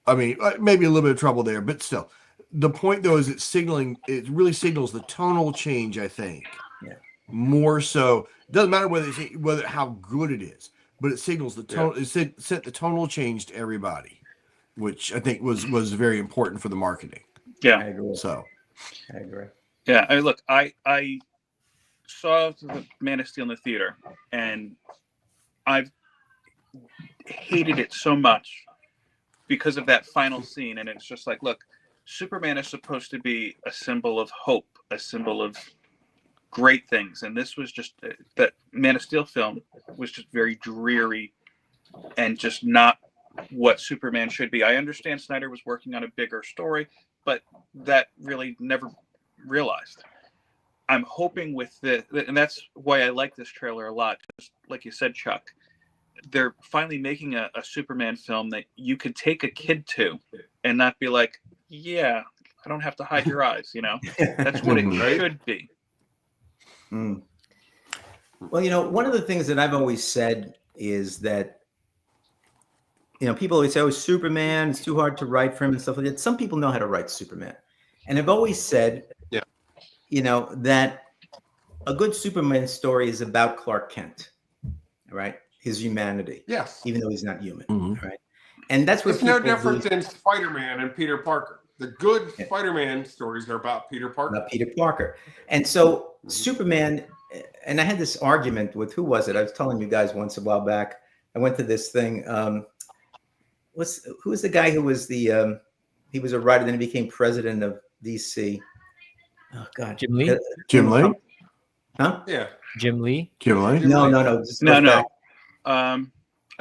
I mean, maybe a little bit of trouble there, but still. The point though is it really signals the tonal change, I think. More so, it doesn't matter whether how good it is, but it signals the tone. It set the tonal change to everybody, which I think was very important for the marketing. Yeah, I agree. So, I agree. Yeah, I saw the Man of Steel in the theater, and I've hated it so much because of that final scene. And it's just like, look, Superman is supposed to be a symbol of hope, a symbol of great things, and this was just that Man of Steel film was just very dreary and just not what Superman should be. I understand Snyder was working on a bigger story, but that really never realized. I'm hoping with and that's why I like this trailer a lot. Just like you said, Chuck, they're finally making a Superman film that you could take a kid to and not be like, yeah, I don't have to hide your eyes, you know? That's what it should be. Well, you know, one of the things that I've always said is that, you know, people always say, oh, Superman, it's too hard to write for him and stuff like that. Some people know how to write Superman. And I've always said, you know, that a good Superman story is about Clark Kent, right? His humanity. Yes. Even though he's not human, right? And that's what it's no different than Spider-Man and Peter Parker. The good Spider-Man stories are about Peter Parker. About Peter Parker. And so Superman, and I had this argument with, who was it? I was telling you guys once a while back. I went to this thing. Who was the guy who was he was a writer, then he became president of DC. Oh God. Jim Lee? Jim Lee? Huh? Yeah. Jim Lee? No. No. I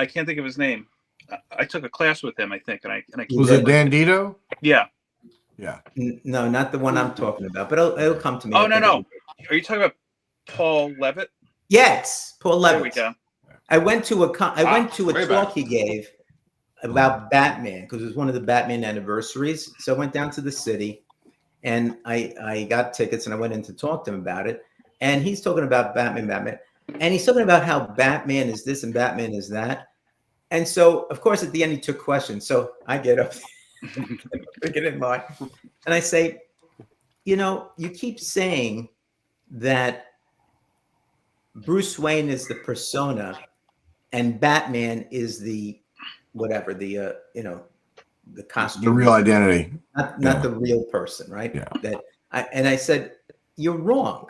can't think of his name. I took a class with him, I think, and I was it Dan Dito? Yeah. No, not the one I'm talking about, but it'll come to me. Oh, no. Are you talking about Paul Levitt? Yes, Paul Levitt. There we go. I went to a talk he gave about Batman because it was one of the Batman anniversaries. So I went down to the city, and I got tickets, and I went in to talk to him about it. And he's talking about Batman, and he's talking about how Batman is this and Batman is that. And so, of course, at the end, he took questions. So I get up, get in line, and I say, you know, you keep saying that Bruce Wayne is the persona and Batman is the whatever, the the costume, the real identity, not the real person, right? Yeah. I said, you're wrong.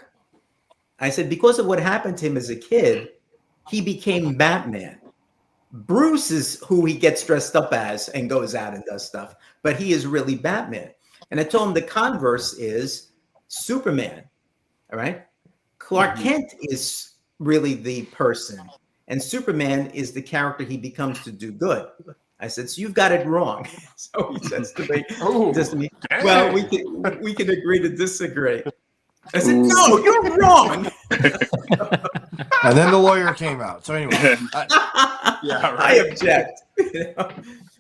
I said, because of what happened to him as a kid, he became Batman. Bruce is who he gets dressed up as and goes out and does stuff, but he is really Batman. And I told him the converse is Superman. All right. Clark Kent is really the person, and Superman is the character he becomes to do good. I said, so you've got it wrong. So he says to me, well, we can agree to disagree. I said, no, you're wrong. And then the lawyer came out. So anyway, I object. You know?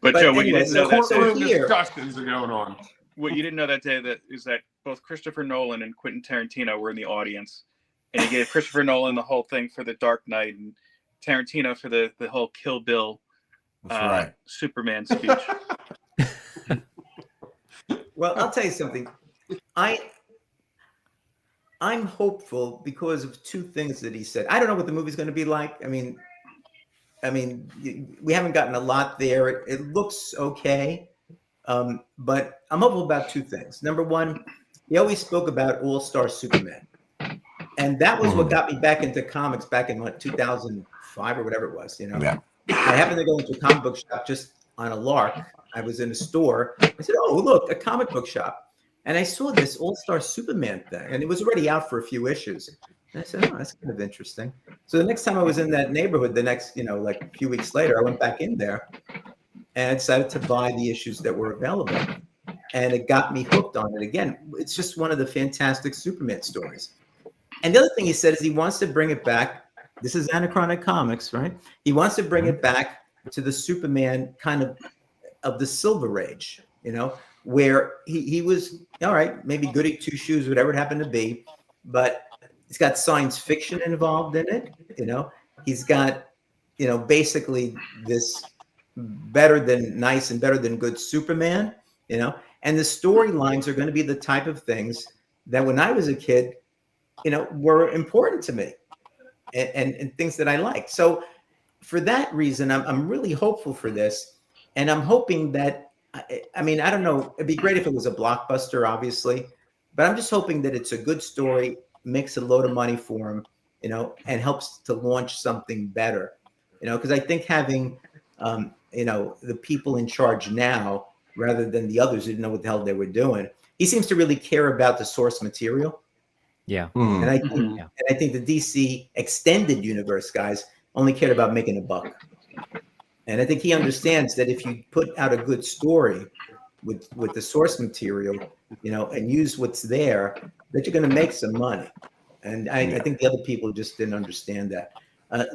But Joe, what you didn't know that day, discussions are going on. What you didn't know that day is that both Christopher Nolan and Quentin Tarantino were in the audience, and he gave Christopher Nolan the whole thing for The Dark Knight, and Tarantino for the whole Kill Bill Superman speech. Well, I'll tell you something. I'm hopeful because of two things that he said. I don't know what the movie's going to be like. I mean, we haven't gotten a lot there. It looks okay, but I'm hopeful about two things. Number one, he always spoke about All-Star Superman, and that was what got me back into comics back in 2005 or whatever it was. You know, I happened to go into a comic book shop just on a lark. I was in a store. I said, "Oh, look, a comic book shop." And I saw this All-Star Superman thing, and it was already out for a few issues. And I said, oh, that's kind of interesting. So the next time I was in that neighborhood, like a few weeks later, I went back in there and I decided to buy the issues that were available. And it got me hooked on it again. It's just one of the fantastic Superman stories. And the other thing he said is he wants to bring it back This is Anachronic Comics, right? He wants to bring it back to the Superman kind of the Silver Age, where he was all right, maybe goody two shoes, whatever it happened to be, but he's got science fiction involved in it. He's got basically this better than nice and better than good Superman. And the storylines are going to be the type of things that when I was a kid, were important to me, and things that I liked. So for that reason, I'm really hopeful for this, and I'm hoping that. I mean, I don't know. It'd be great if it was a blockbuster, obviously, but I'm just hoping that it's a good story, makes a load of money for him, and helps to launch something better, because I think having, the people in charge now rather than the others who didn't know what the hell they were doing. He seems to really care about the source material. Yeah. And I think the DC extended universe guys only cared about making a buck. And I think he understands that if you put out a good story with the source material, and use what's there, that you're going to make some money. And I think the other people just didn't understand that.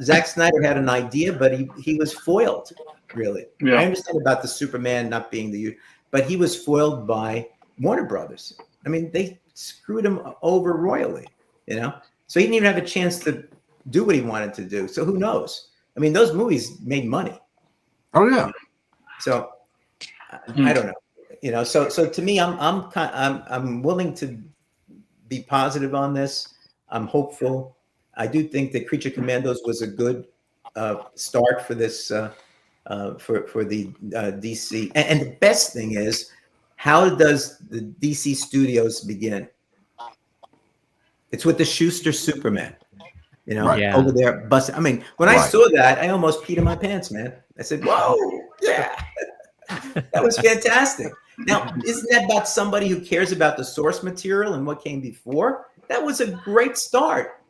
Zack Snyder had an idea, but he was foiled, really. Yeah. I understand about the Superman not being but he was foiled by Warner Brothers. I mean, they screwed him over royally, So he didn't even have a chance to do what he wanted to do. So who knows? I mean, those movies made money. Oh yeah. So I don't know, So to me, I'm willing to be positive on this. I'm hopeful. I do think that Creature Commandos was a good start for this for the DC. And the best thing is, how does the DC Studios begin? It's with the Schuster Superman. Over there, busting. I mean, when I saw that, I almost peed in my pants, man. I said, "Whoa, yeah, that was fantastic." Now, isn't that about somebody who cares about the source material and what came before? That was a great start.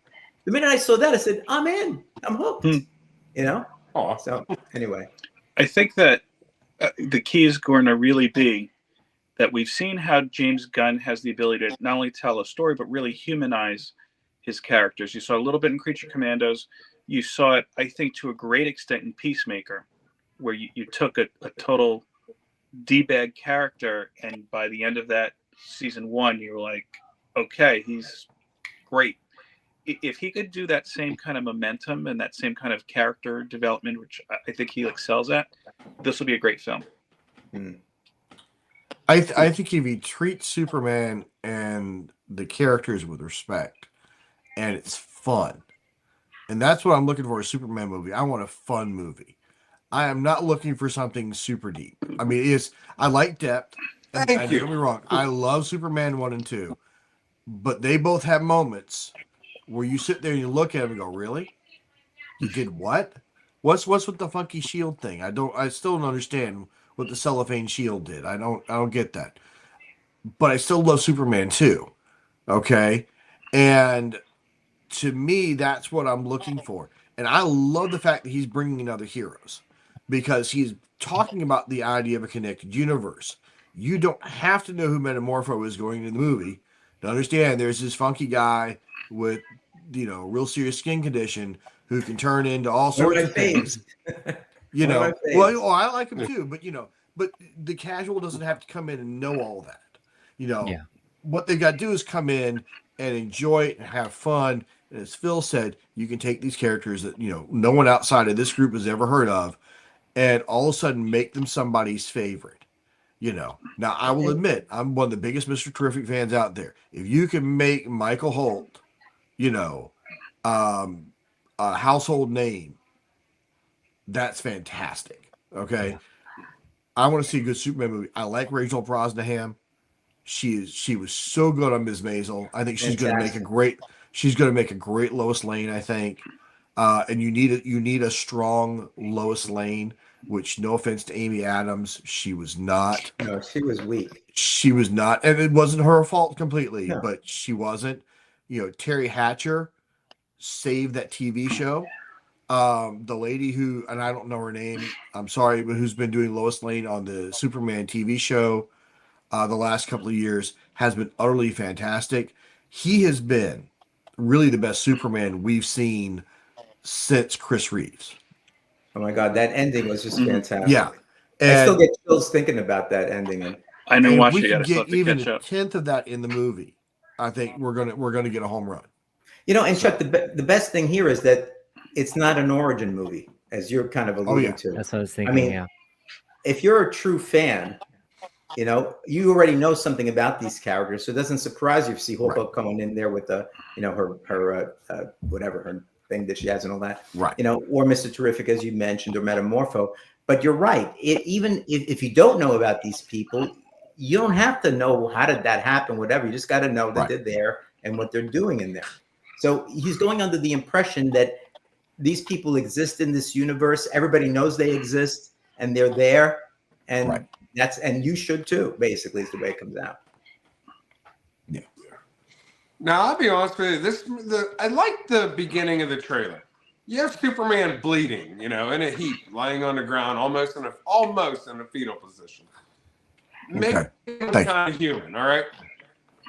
The minute I saw that, I said, "I'm in. I'm hooked." So anyway, I think that the key is going to really be that we've seen how James Gunn has the ability to not only tell a story but really humanize his characters. You saw a little bit in Creature Commandos. You saw it, I think, to a great extent in Peacemaker, where you took a total D-bag character, and by the end of that season 1, you were like, okay, he's great. If he could do that same kind of momentum and that same kind of character development, which I think he excels at, this will be a great film. I think if he treats Superman and the characters with respect, and it's fun. And that's what I'm looking for, a Superman movie. I want a fun movie. I am not looking for something super deep. I mean, I like depth. Thank you. Don't get me wrong. I love Superman 1 and 2. But they both have moments where you sit there and you look at them and go, really? You did what? What's with the funky shield thing? I still don't understand what the cellophane shield did. I don't get that. But I still love Superman 2. Okay? And to me, that's what I'm looking for. And I love the fact that he's bringing in other heroes, because he's talking about the idea of a connected universe. You don't have to know who Metamorpho is going into the movie to understand there's this funky guy with, real serious skin condition who can turn into all sorts of things. Well, I like him too, but the casual doesn't have to come in and know all that. What they've got to do is come in and enjoy it and have fun. And as Phil said, you can take these characters that, no one outside of this group has ever heard of, and all of a sudden make them somebody's favorite. Now, I will admit, I'm one of the biggest Mr. Terrific fans out there. If you can make Michael Holt, a household name, that's fantastic. Okay. Yeah. I want to see a good Superman movie. I like Rachel Brosnahan. She was so good on Ms. Maisel. I think she's going to make a great Lois Lane, I think. And you need a strong Lois Lane, which, no offense to Amy Adams, she was not. No, she was weak. She was not, and it wasn't her fault completely, but she wasn't. Terry Hatcher saved that TV show. The lady who, and I don't know her name, I'm sorry, but who's been doing Lois Lane on the Superman TV show the last couple of years, has been utterly fantastic. He has been really the best Superman we've seen since Chris Reeves. Oh my God, that ending was just fantastic. Yeah. I still get chills thinking about that ending. And I didn't watch if we it yet. can I still get have to even catch a up. tenth of that in the movie, I think we're gonna get a home run. and Chuck, the best thing here is that it's not an origin movie, as you're kind of alluding to. That's what I was thinking. If you're a true fan, you already know something about these characters, so it doesn't surprise you if you see Hope coming in there with the, her whatever her thing that she has and all that, right? Or Mr. Terrific, as you mentioned, or Metamorpho. But you're right. Even if you don't know about these people, you don't have to know how did that happen, whatever. You just got to know that they're there and what they're doing in there. So he's going under the impression that these people exist in this universe. Everybody knows they exist and they're there. And and you should too, basically, is the way it comes out. Yeah. Now, I'll be honest with you. I like the beginning of the trailer. You have Superman bleeding, in a heap, lying on the ground, almost in a fetal position. Make him kind of human, all right?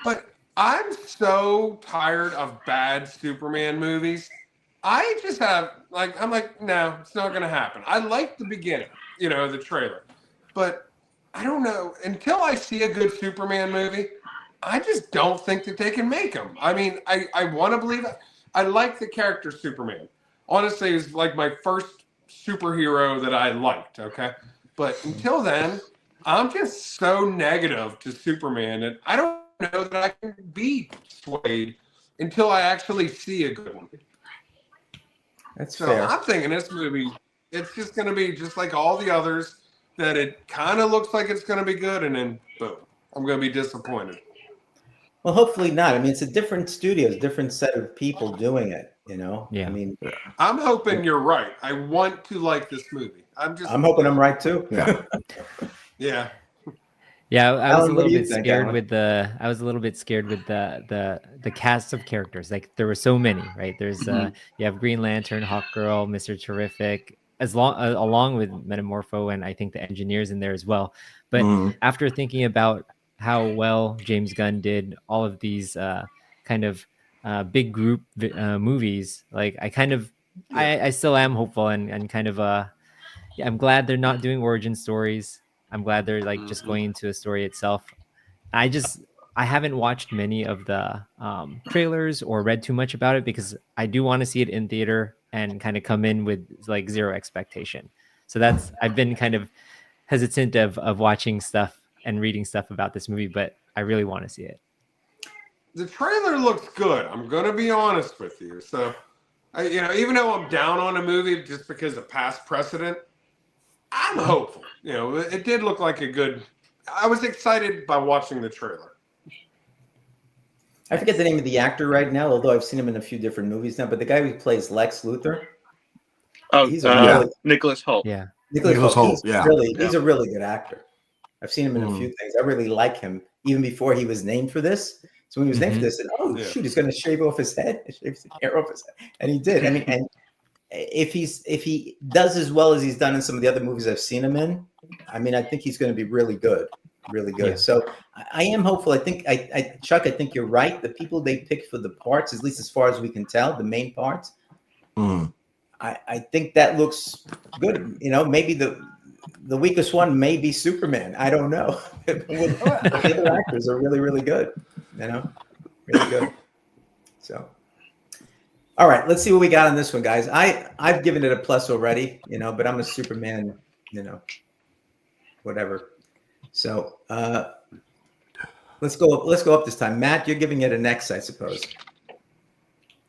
But I'm so tired of bad Superman movies. I just have, I'm like, no, it's not going to happen. I like the beginning, the trailer. But I don't know. Until I see a good Superman movie, I just don't think that they can make them. I mean, I want to believe it. I like the character Superman. Honestly, it's like my first superhero that I liked, okay? But until then, I'm just so negative to Superman that I don't know that I can be swayed until I actually see a good one. That's fair. I'm thinking this movie, it's just going to be just like all the others, that it kind of looks like it's going to be good, and then boom, I'm going to be disappointed. Well, hopefully not. I mean, it's a different studio, it's a different set of people doing it, Yeah. I mean, I'm hoping you're right. I want to like this movie. I'm hoping I'm right too. Yeah. Yeah. Yeah, I was Alan, a what do little you bit think, scared Alan? with the cast of characters. Like there were so many, right? There's you have Green Lantern, Hawkgirl, Mr. Terrific, along with Metamorpho, and I think the engineers in there as well. But after thinking about how well James Gunn did all of these kind of big group movies, like I still am hopeful and kind of I'm glad they're not doing origin stories. I'm glad they're just going into a story itself. I haven't watched many of the trailers or read too much about it because I do want to see it in theater and kind of come in with zero expectation. So I've been kind of hesitant of watching stuff and reading stuff about this movie, but I really want to see it. The trailer looks good. I'm going to be honest with you. So, even though I'm down on a movie just because of past precedent, I'm hopeful. It did look like I was excited by watching the trailer. I forget the name of the actor right now, although I've seen him in a few different movies now, but the guy who plays Lex Luthor. Oh, Nicholas Hoult. Yeah. Nicholas Hoult. He's a really good actor. I've seen him in a few things. I really like him even before he was named for this. So when he was named for this, I said, shoot, he's going to shave off his head. Shave the hair off his head. And he did. I mean, and if he does as well as he's done in some of the other movies I've seen him in, I mean, I think he's going to be really good. Really good. Yeah. So I am hopeful. I think Chuck, I think you're right. The people they picked for the parts, at least as far as we can tell, the main parts, I think that looks good. Maybe the weakest one may be Superman. I don't know. The other actors are really, really good. Really good. So, all right, let's see what we got on this one, guys. I've given it a plus already, but I'm a Superman, whatever. So let's go up this time. Matt, you're giving it an X, I suppose.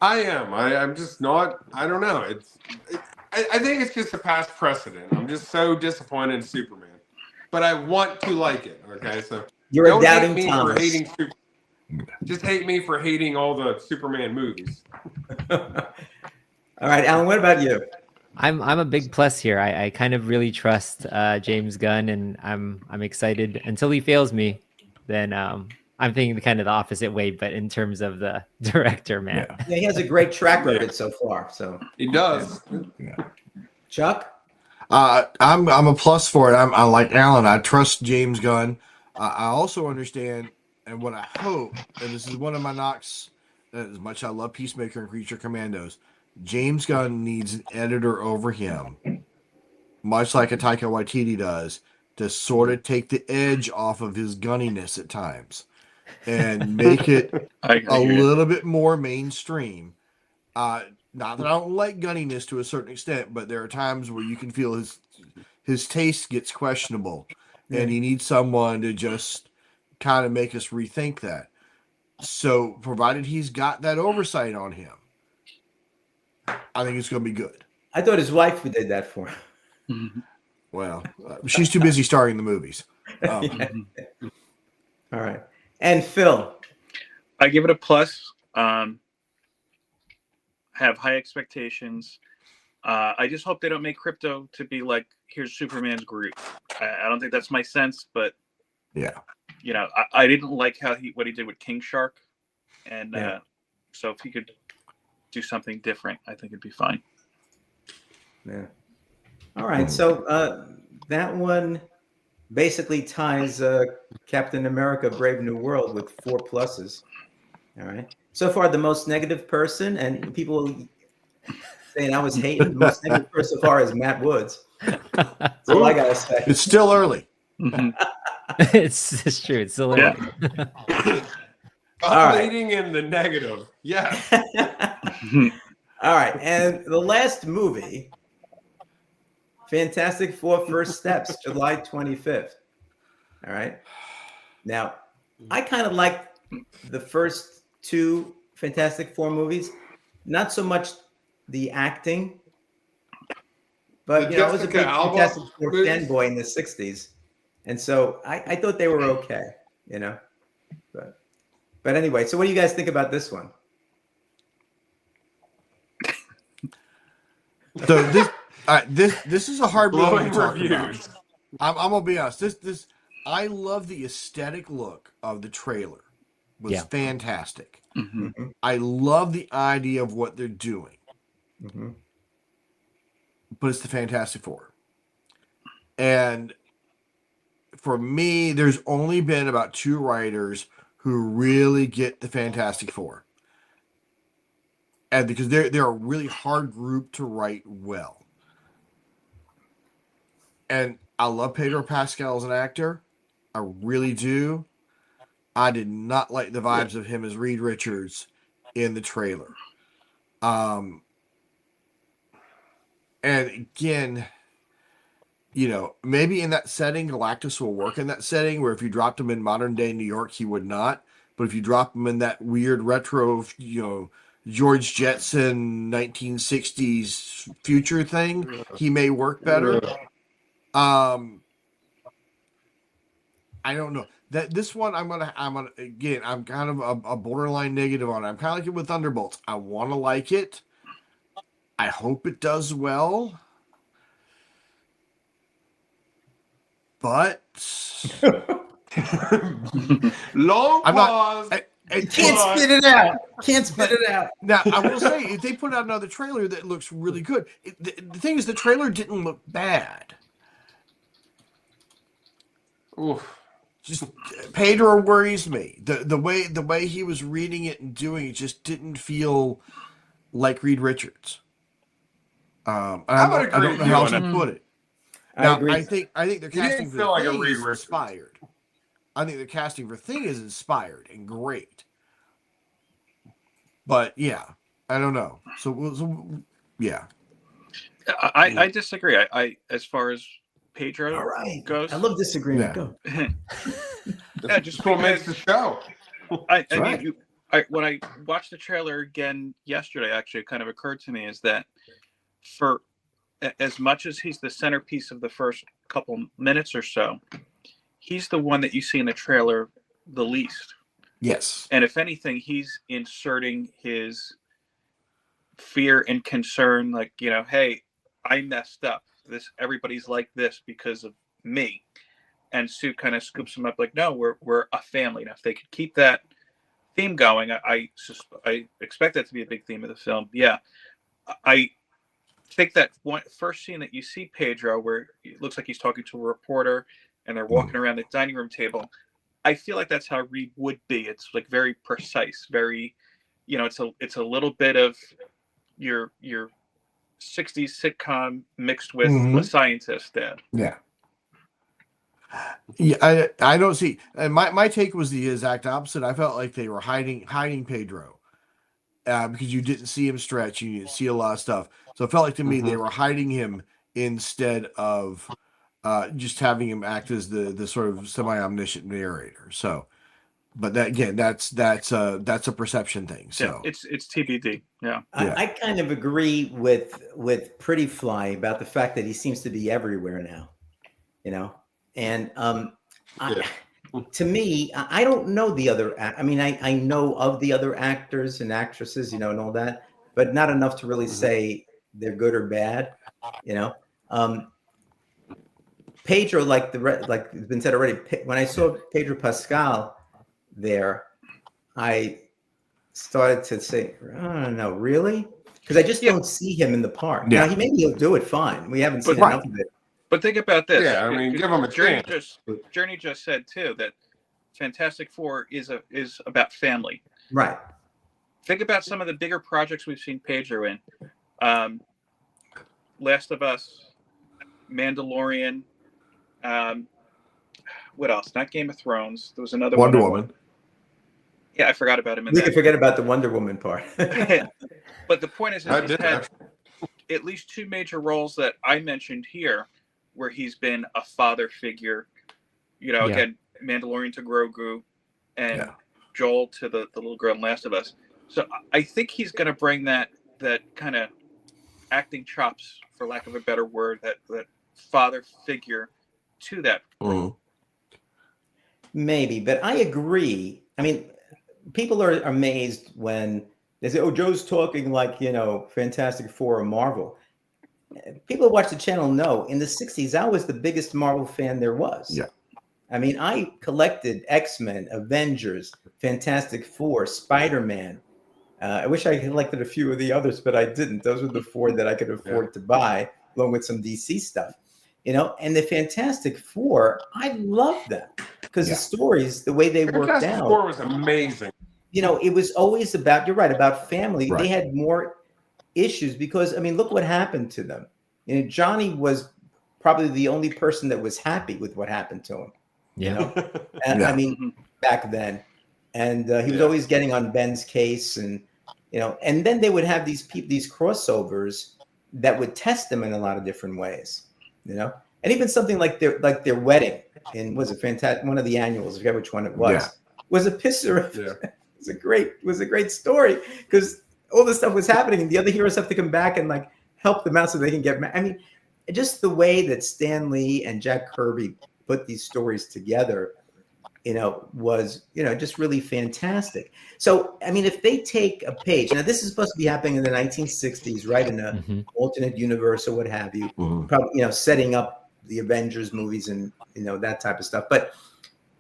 I am. I'm just not. I don't know. I think it's just a past precedent. I'm just so disappointed in Superman, but I want to like it. Okay, so you're a doubting Thomas. For hating just hate me for hating all the Superman movies. All right, Alan. What about you? I'm a big plus here. I kind of really trust James Gunn, and I'm excited until he fails me. Then I'm thinking kind of the opposite way, but in terms of the director, man. Yeah, he has a great track record so far. So he does. Yeah. Chuck, I'm a plus for it. I like Alan. I trust James Gunn. I also understand, and what I hope, and this is one of my knocks, as much as I love Peacemaker and Creature Commandos, James Gunn needs an editor over him, much like a Taika Waititi does, to sort of take the edge off of his gunniness at times and make it a little bit more mainstream. Not that I don't like gunniness to a certain extent, but there are times where you can feel his taste gets questionable, and he needs someone to just kind of make us rethink that. So, provided he's got that oversight on him, I think it's going to be good. I thought his wife did that for him. Well, she's too busy starring in the movies. All right. And Phil? I give it a plus. Have high expectations. I just hope they don't make Crypto to be like, here's Superman's Groot. I don't think that's my sense, but I didn't like what he did with King Shark, and so if he could do something different, I think it'd be fine. Yeah. All right. So that one basically ties Captain America: Brave New World with 4 pluses. All right. So far, the most negative person, and people saying I was hating, the most negative person so far is Matt Woods. That's all I gotta say. It's still early. It's true. It's still early. Updating in the negative. Yeah. All right. And the last movie, Fantastic Four: First Steps, July 25th. All right. Now, I kind of liked the first 2 Fantastic Four movies. Not so much the acting, but I was a big Fantastic Four fanboy in the 60s. And so I thought they were okay, But anyway, so what do you guys think about this one? So this is a hard movie to talk about. I'm gonna be honest. This I love the aesthetic look of the trailer. Was fantastic. Mm-hmm. I love the idea of what they're doing. Mm-hmm. But it's the Fantastic Four. And for me, there's only been about 2 writers who really get the Fantastic Four. And because they're a really hard group to write well. And I love Pedro Pascal as an actor. I really do. I did not like the vibes of him as Reed Richards in the trailer. And again, maybe in that setting, Galactus will work in that setting, where if you dropped him in modern day New York, he would not. But if you drop him in that weird retro, George Jetson 1960s future thing, he may work better. I don't know. This one, I'm gonna again, I'm kind of a borderline negative on it. I'm kind of like it with Thunderbolts. I want to like it. I hope it does well. But long pause. Can't spit it out. Can't spit it out. Now, I will say, if they put out another trailer that looks really good, the thing is, the trailer didn't look bad. Oof. Just Pedro worries me. The way he was reading it and doing it just didn't feel like Reed Richards. I don't know how else to put it. Now, I think their casting for the Thing is inspired. I think their casting for Thing is inspired and great. But yeah, I don't know. So yeah. I disagree. I as far as Pedro goes, I love disagreement. Yeah. Go. Yeah, just what makes the show. When I watched the trailer again yesterday, actually, it kind of occurred to me is that for as much as he's the centerpiece of the first couple minutes or so, he's the one that you see in the trailer the least. Yes. And if anything, he's inserting his fear and concern, like, hey, I messed up. Everybody's like this because of me. And Sue kind of scoops him up like, no, we're a family. Now, if they could keep that theme going, I expect that to be a big theme of the film. Yeah. I think that first scene that you see Pedro, where it looks like he's talking to a reporter and they're walking around the dining room table, I feel like that's how Reed would be. It's like very precise, very, it's a little bit of your 60s sitcom mixed with a scientist dad. Yeah. Yeah, I don't see. And my take was the exact opposite. I felt like they were hiding Pedro because you didn't see him stretch. You didn't see a lot of stuff. So it felt like to me they were hiding him instead of just having him act as the sort of semi-omniscient narrator. So, but that again, that's a perception thing. So yeah, it's TBD. Yeah. I kind of agree with Pretty Fly about the fact that he seems to be everywhere now, and to me, I don't know the other. I mean, I know of the other actors and actresses, and all that, but not enough to really say they're good or bad, Pedro, like it's been said already, when I saw Pedro Pascal there, I started to say, I don't know, really? Because I just don't see him in the part. Yeah. Now, he'll do it fine. We haven't seen enough of it. But think about this. Yeah, I mean, give him a chance. Journey just said too that Fantastic Four is about family. Right. Think about some of the bigger projects we've seen Pedro in. Last of Us, Mandalorian. What else? Not Game of Thrones. There was another Wonder Woman. Yeah, I forgot about him. We can forget about the Wonder Woman part. But the point is he's had at least two major roles that I mentioned here, where he's been a father figure. Again, Mandalorian to Grogu, and Joel to the little girl in Last of Us. So I think he's going to bring that kind of acting chops, for lack of a better word, that father figure to that. Maybe, but I agree. I mean, people are amazed when they say, "Oh, Joe's talking like Fantastic Four or Marvel." People who watch the channel know in the '60s I was the biggest Marvel fan there was. Yeah. I mean, I collected X-Men, Avengers, Fantastic Four, Spider-Man. I wish I collected a few of the others, but I didn't. Those were the four that I could afford to buy, along with some DC stuff. And the Fantastic Four, I love them because the stories, the way they worked out. Fantastic Four was amazing. It was always about, you're right, about family. Right. They had more issues because, I mean, look what happened to them. Johnny was probably the only person that was happy with what happened to him. I mean, back then. And he was always getting on Ben's case, and then they would have these crossovers that would test them in a lot of different ways, and even something like their wedding in, was it fantastic? One of the annuals, I forget which one it was a pisser. It was a great story because all this stuff was happening, and the other heroes have to come back and help them out so they can get. I mean, just the way that Stan Lee and Jack Kirby put these stories together, was, just really fantastic. So, I mean, if they take a page, now this is supposed to be happening in the 1960s, right? In an alternate universe or what have you, probably, setting up the Avengers movies and, that type of stuff. But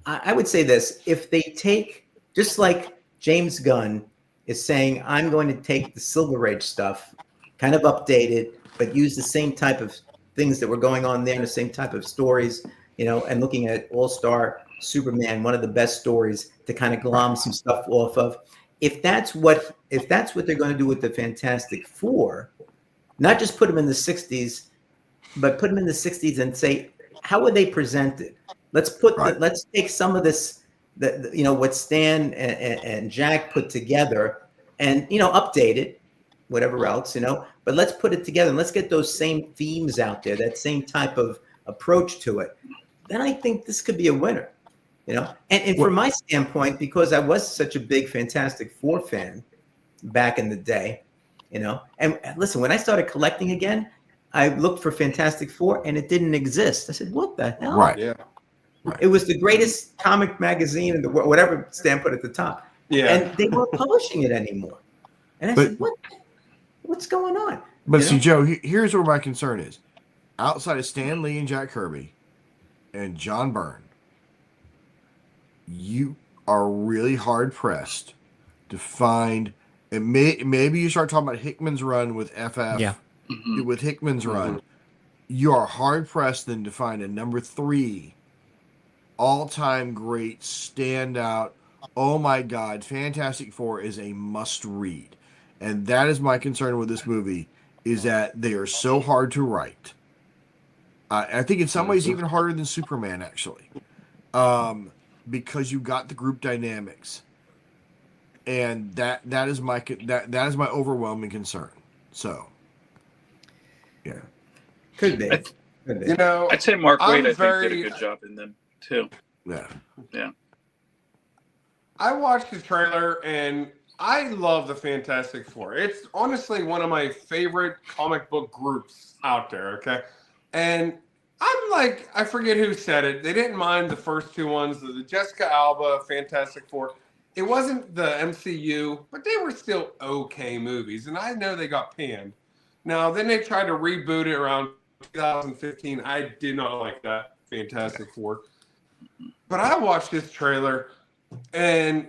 I would say this, if they take, just like James Gunn is saying, I'm going to take the Silver Age stuff, kind of updated, but use the same type of things that were going on there, and the same type of stories, and looking at All-Star Superman, one of the best stories to kind of glom some stuff off of. If that's what they're going to do with the Fantastic Four, not just put them in the 60s, but put them in the 60s and say, how were they presented? Let's let's take some of this, what Stan and Jack put together, and update it, whatever else, but let's put it together and let's get those same themes out there, that same type of approach to it. Then I think this could be a winner. And from my standpoint, because I was such a big Fantastic Four fan back in the day, and listen, when I started collecting again, I looked for Fantastic Four and it didn't exist. I said, what the hell? Right. Yeah. It was the greatest comic magazine in the world, whatever Stan put at the top. Yeah. And they weren't publishing it anymore. And I said, what's going on? But see, Joe, here's where my concern is. Outside of Stan Lee and Jack Kirby and John Byrne, you are really hard pressed to find, and maybe you start talking about Hickman's run with FF. Yeah. With Hickman's run, you are hard pressed then to find a number 3 all-time great standout. Oh my God, Fantastic Four is a must read. And that is my concern with this movie, is that they are so hard to write. I think in some ways even harder than Superman, actually, because you got the group dynamics, and that is my overwhelming concern. So, yeah, could be. You know, I'd say Mark Waid, I think, very did a good job in them too. Yeah. I watched the trailer and I love the Fantastic Four. It's honestly one of my favorite comic book groups out there. Okay. And I'm like, I forget who said it. They didn't mind the first two ones, the Jessica Alba, Fantastic Four. It wasn't the MCU, but they were still okay movies. And I know they got panned. Now, then they tried to reboot it around 2015. I did not like that Fantastic Four. But I watched this trailer, and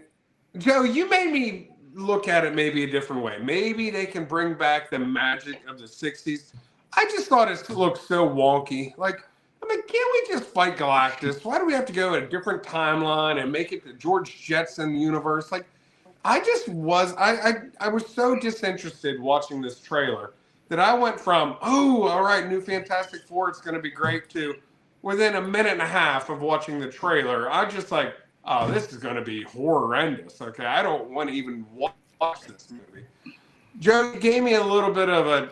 Joe, you made me look at it maybe a different way. Maybe they can bring back the magic of the 60s. I just thought it looked so wonky. Like, I mean, can't we just fight Galactus? Why do we have to go a different timeline and make it the George Jetson universe? Like, I was so disinterested watching this trailer that I went from, oh, all right, new Fantastic Four, it's going to be great, to within a minute and a half of watching the trailer, I just like, oh, this is going to be horrendous. Okay, I don't want to even watch this movie. Joe gave me a little bit of a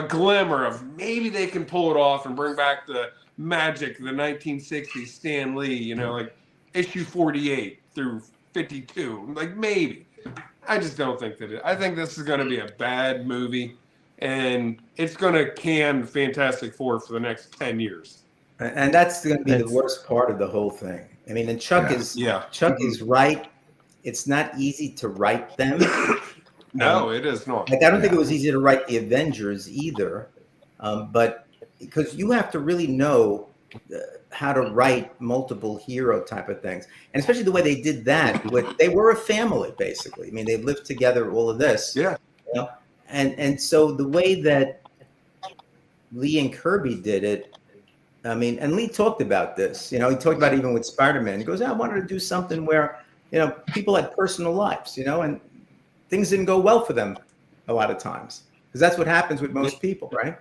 glimmer of maybe they can pull it off and bring back the magic, the 1960s Stan Lee, like issue 48 through 52. Like, maybe. I just don't think that I think this is going to be a bad movie, and it's going to can Fantastic Four for the next 10 years. And that's going to be the worst part of the whole thing. I mean, and Chuck is right. It's not easy to write them. No, it is not. Like, I don't think it was easy to write the Avengers either, but because you have to really know how to write multiple hero type of things, and especially the way they did that. They were a family, basically. I mean, they lived together. All of this, and so the way that Lee and Kirby did it. I mean, and Lee talked about this. He talked about it even with Spider-Man. He goes, I wanted to do something where people had personal lives, and things didn't go well for them a lot of times, because that's what happens with most people, right?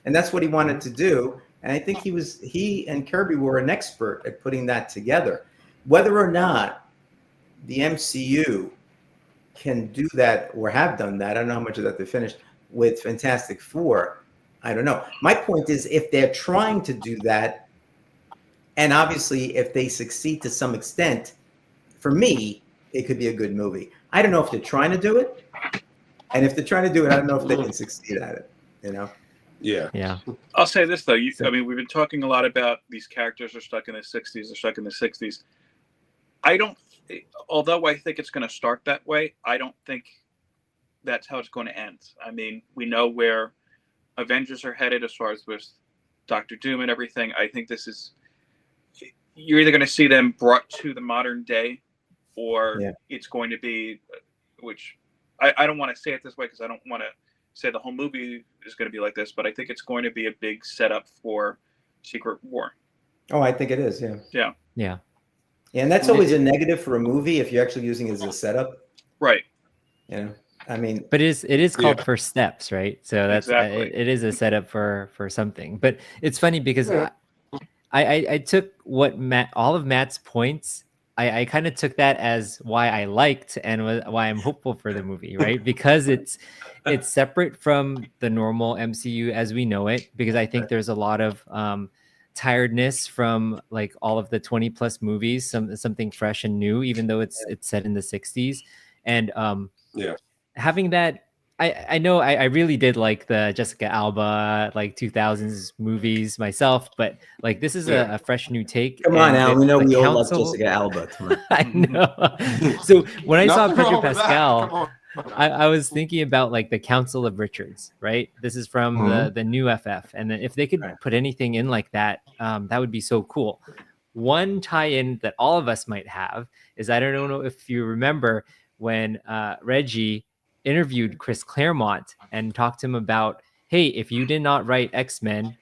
And that's what he wanted to do. And I think he and Kirby were an expert at putting that together. Whether or not the MCU can do that or have done that, I don't know how much of that they finished with Fantastic Four. I don't know. My point is, if they're trying to do that, and obviously if they succeed to some extent, for me, it could be a good movie. I don't know if they're trying to do it. And if they're trying to do it, I don't know if they can succeed at it, Yeah. I'll say this, though. I mean, we've been talking a lot about these characters are stuck in the 60s, although I think it's going to start that way, I don't think that's how it's going to end. I mean, we know where Avengers are headed as far as with Doctor Doom and everything. I think you're either going to see them brought to the modern day, or it's going to be, which I don't want to say it this way because I don't want to say the whole movie is going to be like this, but I think it's going to be a big setup for Secret War. Oh, I think it is. Yeah. And that's always a negative for a movie if you're actually using it as a setup. Right. I mean, but it is called First Steps, right? So that's exactly. It is a setup for something. But it's funny because I took all of Matt's points. I kind of took that as why I liked and why I'm hopeful for the movie, right? Because it's separate from the normal MCU as we know it. Because I think there's a lot of tiredness from like all of the 20 plus movies, something fresh and new, even though it's set in the 60s, and having that, I know I really did like the Jessica Alba like 2000s movies myself, but like this is a fresh new take. Come on, Al. We know we all love Jessica Alba. Come on. I know. So when I saw Pedro Pascal, I was thinking about like the Council of Richards, right? This is from the new FF, and if they could put anything in like that, that would be so cool. One tie-in that all of us might have is, I don't know if you remember when Reggie interviewed Chris Claremont and talked to him about, hey, if you did not write X-Men,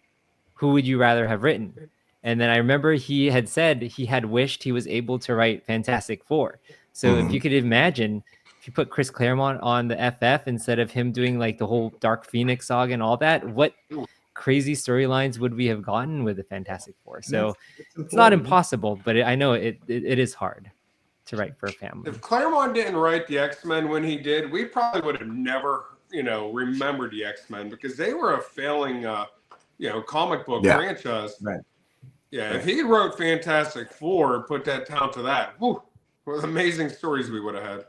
who would you rather have written? And then I remember he had said he had wished he was able to write Fantastic Four. So if you could imagine, if you put Chris Claremont on the FF instead of him doing like the whole Dark Phoenix saga and all that, what crazy storylines would we have gotten with the Fantastic Four? So it's not impossible, but I know it is hard to write for a family. If Claremont didn't write the X-Men when he did, we probably would have never, remembered the X-Men because they were a failing, comic book franchise. Right. Yeah, if he wrote Fantastic Four, put that down to that, whew, what amazing stories we would have had.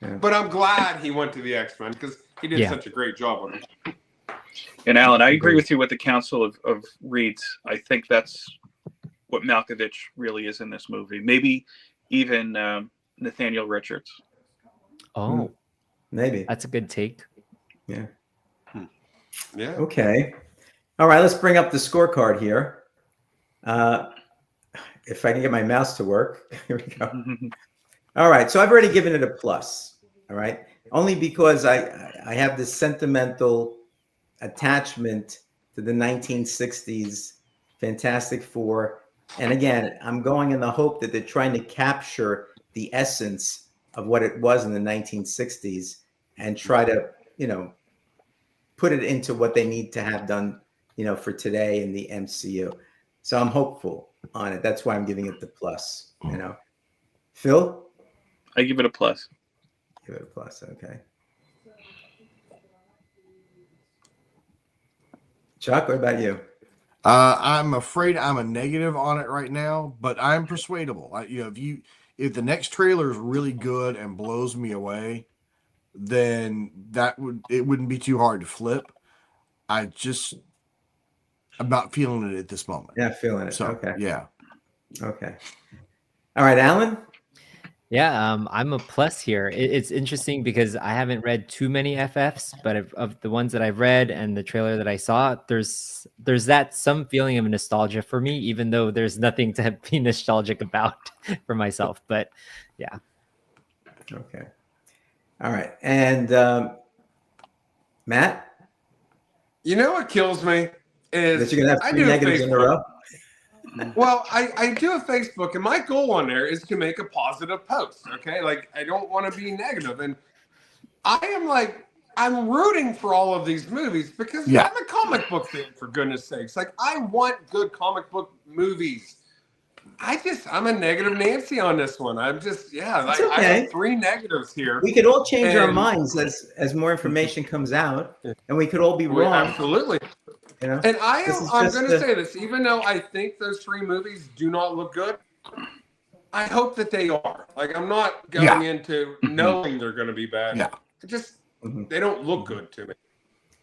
Yeah. But I'm glad he went to the X-Men because he did such a great job with it. And Alan, I agree with you with the Council of Reeds. I think that's what Malkovich really is in this movie. Maybe even Nathaniel Richards. Oh, maybe. That's a good take. Yeah. Yeah. Okay. All right, let's bring up the scorecard here. If I can get my mouse to work. Here we go. All right, so I've already given it a plus. All right, only because I have this sentimental attachment to the 1960s Fantastic Four. And again, I'm going in the hope that they're trying to capture the essence of what it was in the 1960s and try to, put it into what they need to have done, for today in the MCU. So I'm hopeful on it. That's why I'm giving it the plus, Phil? I give it a plus. Give it a plus, okay. Chuck, what about you? I'm afraid I'm a negative on it right now, but I'm persuadable. If the next trailer is really good and blows me away, then it wouldn't be too hard to flip. I'm not feeling it at this moment. Yeah, feeling it. So, okay. Yeah. Okay. All right, Alan? Yeah, I'm a plus here. It's interesting because I haven't read too many FFs, but of the ones that I've read and the trailer that I saw, there's that some feeling of nostalgia for me, even though there's nothing to be nostalgic about for myself. But yeah. Okay. All right. And Matt? You know what kills me is that you're gonna have 3 negatives in a row. Well, I do a Facebook, and my goal on there is to make a positive post. Okay, like I don't want to be negative, and I'm rooting for all of these movies because I'm a comic book fan. For goodness sakes, like I want good comic book movies. I'm a negative Nancy on this one. I'm just okay. I have 3 negatives here. We could all change our minds as more information comes out, and we could all be wrong. Absolutely. And I'm going to say this, even though I think those 3 movies do not look good, I hope that they are. Like, I'm not going into knowing they're going to be bad. Yeah. They don't look good to me.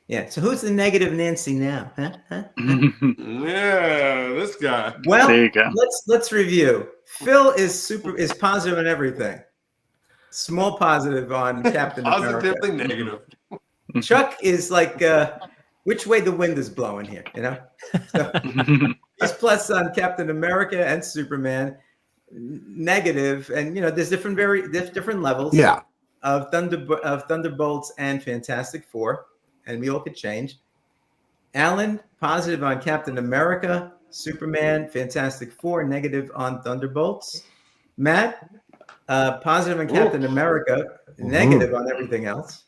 Yeah. So who's the negative Nancy now? Huh? Yeah, this guy. Well, there you go. Let's review. Phil is positive on everything. Small positive on Captain America. Positively negative. Chuck is like which way the wind is blowing here, So he's plus on Captain America and Superman, negative, and there's different levels of Thunderbolts and Fantastic Four, and we all could change. Alan, positive on Captain America, Superman, Fantastic Four, negative on Thunderbolts. Matt, positive on Captain America, negative on everything else.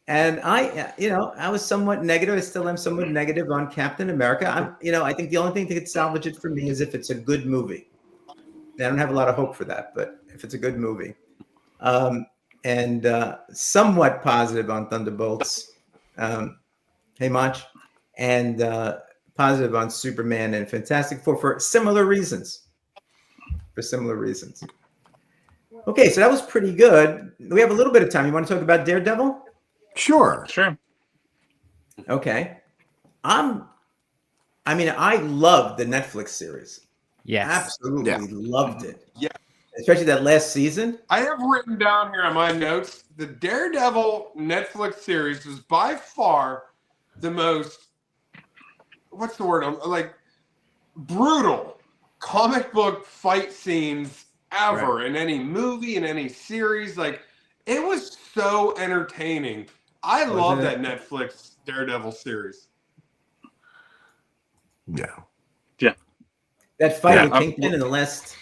And I was somewhat negative. I still am somewhat negative on Captain America. I think the only thing that could salvage it for me is if it's a good movie. I don't have a lot of hope for that, but if it's a good movie, and somewhat positive on Thunderbolts. Hey, Mach, and positive on Superman and Fantastic Four for similar reasons. Okay, so that was pretty good. We have a little bit of time. You want to talk about Daredevil? Sure. Okay. I loved the Netflix series. Yes. Absolutely loved it. Yeah. Especially that last season. I have written down here on my notes, the Daredevil Netflix series was by far the most, what's the word? Like brutal comic book fight scenes ever in any movie, in any series. Like it was so entertaining. I love that Netflix Daredevil series. Yeah. That fight with Kingpin in the last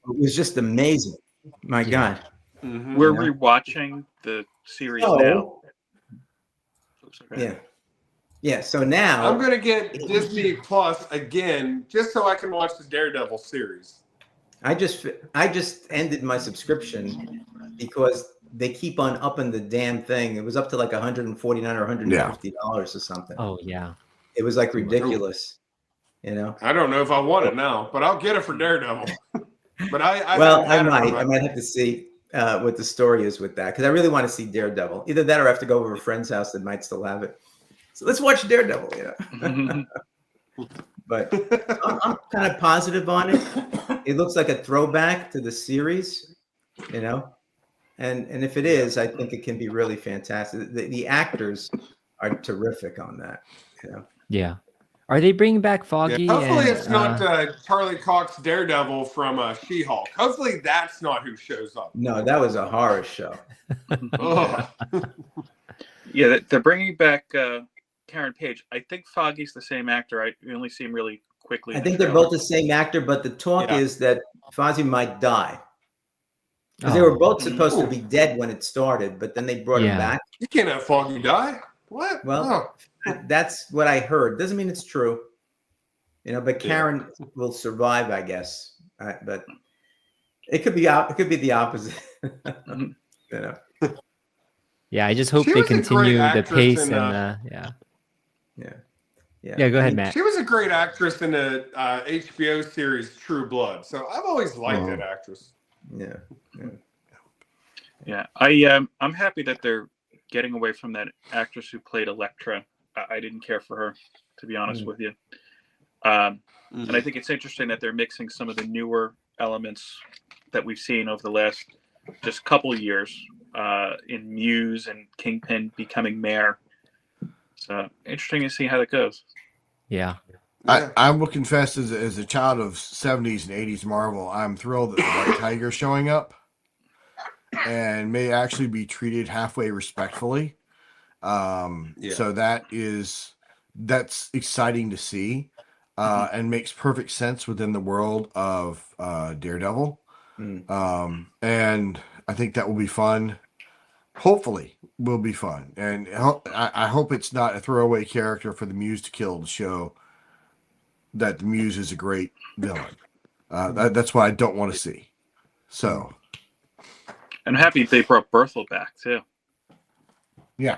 was just amazing. My God. We're rewatching the series now. Oops, okay. Yeah. So now I'm gonna get Disney Plus again just so I can watch the Daredevil series. I just ended my subscription because they keep on upping the damn thing. It was up to like $149 or $150 or something. Oh yeah. It was like ridiculous. You know. I don't know if I want it now, but I'll get it for Daredevil. But I might have to see what the story is with that because I really want to see Daredevil. Either that or I have to go over to a friend's house that might still have it. So let's watch Daredevil. Yeah. But I'm kind of positive on it. It looks like a throwback to the series, you know, and if it is, I think it can be really fantastic. The actors are terrific on that, you know. Yeah. Are they bringing back Foggy? Yeah, hopefully it's not Charlie Cox Daredevil from She-Hulk. Hopefully that's not who shows up. No, that was a horror show. Yeah, they're bringing back Karen Page. I think Foggy's the same actor. I only see him really quickly. I think they're both the same actor, but the talk is that Fozzie might die. Because they were both supposed to be dead when it started, but then they brought him back. You can't have Foggy die. What? Well, that's what I heard. Doesn't mean it's true, you know. But Karen will survive, I guess. But it could be the opposite. You know. Yeah, I just hope they continue the pace and Yeah, go ahead, Matt. She was a great actress in the HBO series True Blood. So I've always liked that actress. Yeah. I'm happy that they're getting away from that actress who played Elektra. I didn't care for her, to be honest with you. And I think it's interesting that they're mixing some of the newer elements that we've seen over the last just couple of years in Muse and Kingpin becoming mayor. So interesting to see how that goes. Yeah. I will confess, as a child of 70s and 80s Marvel, I'm thrilled that the White Tiger's showing up and may actually be treated halfway respectfully. So that's exciting to see and makes perfect sense within the world of Daredevil. And I think that will be fun. Hopefully will be fun. And I hope it's not a throwaway character for the Muse to kill to show that the Muse is a great villain. That's what I don't want to see. So. I'm happy they brought Berthel back too. Yeah,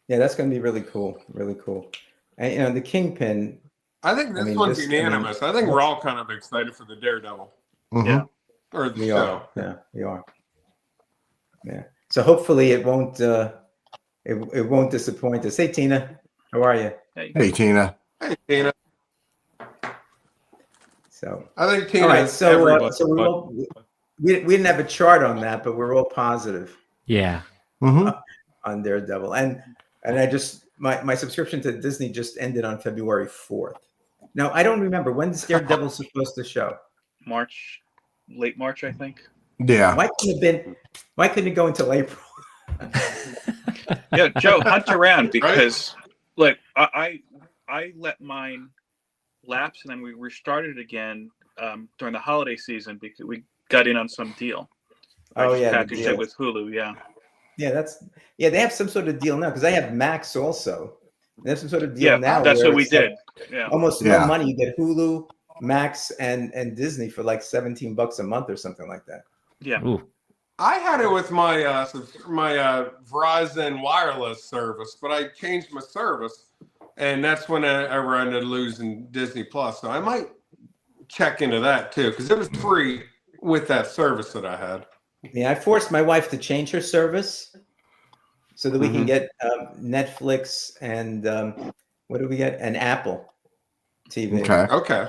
that's going to be really cool. Really cool. And, you know, the Kingpin. I think this one's unanimous. I think we're all kind of excited for the Daredevil. Yeah. Or the show. Yeah, we are. Yeah. So hopefully it won't disappoint us. Hey, Tina. How are you? Hey, Tina. Hey, Tina. So I think Tina. All right. So we didn't have a chart on that, but we're all positive. Yeah. On Daredevil, and I just my subscription to Disney just ended on February 4th. Now I don't remember when is Daredevil supposed to show. Late March, I think. Yeah. Why couldn't it go until April? Yeah, Joe, hunt around because look, I let mine lapse and then we restarted it again during the holiday season because we got in on some deal. Packaged it with Hulu. Yeah, they have some sort of deal now because I have Max also. They have some sort of deal now. That's what we did. Yeah, almost no money. You get Hulu, Max, and Disney for like $17 a month or something like that. Yeah. Ooh. I had it with my Verizon wireless service, but I changed my service, and that's when I ran into losing Disney Plus. So I might check into that too because it was free with that service that I had. Yeah, I forced my wife to change her service so that we can get Netflix and what do we get? An Apple TV. Okay.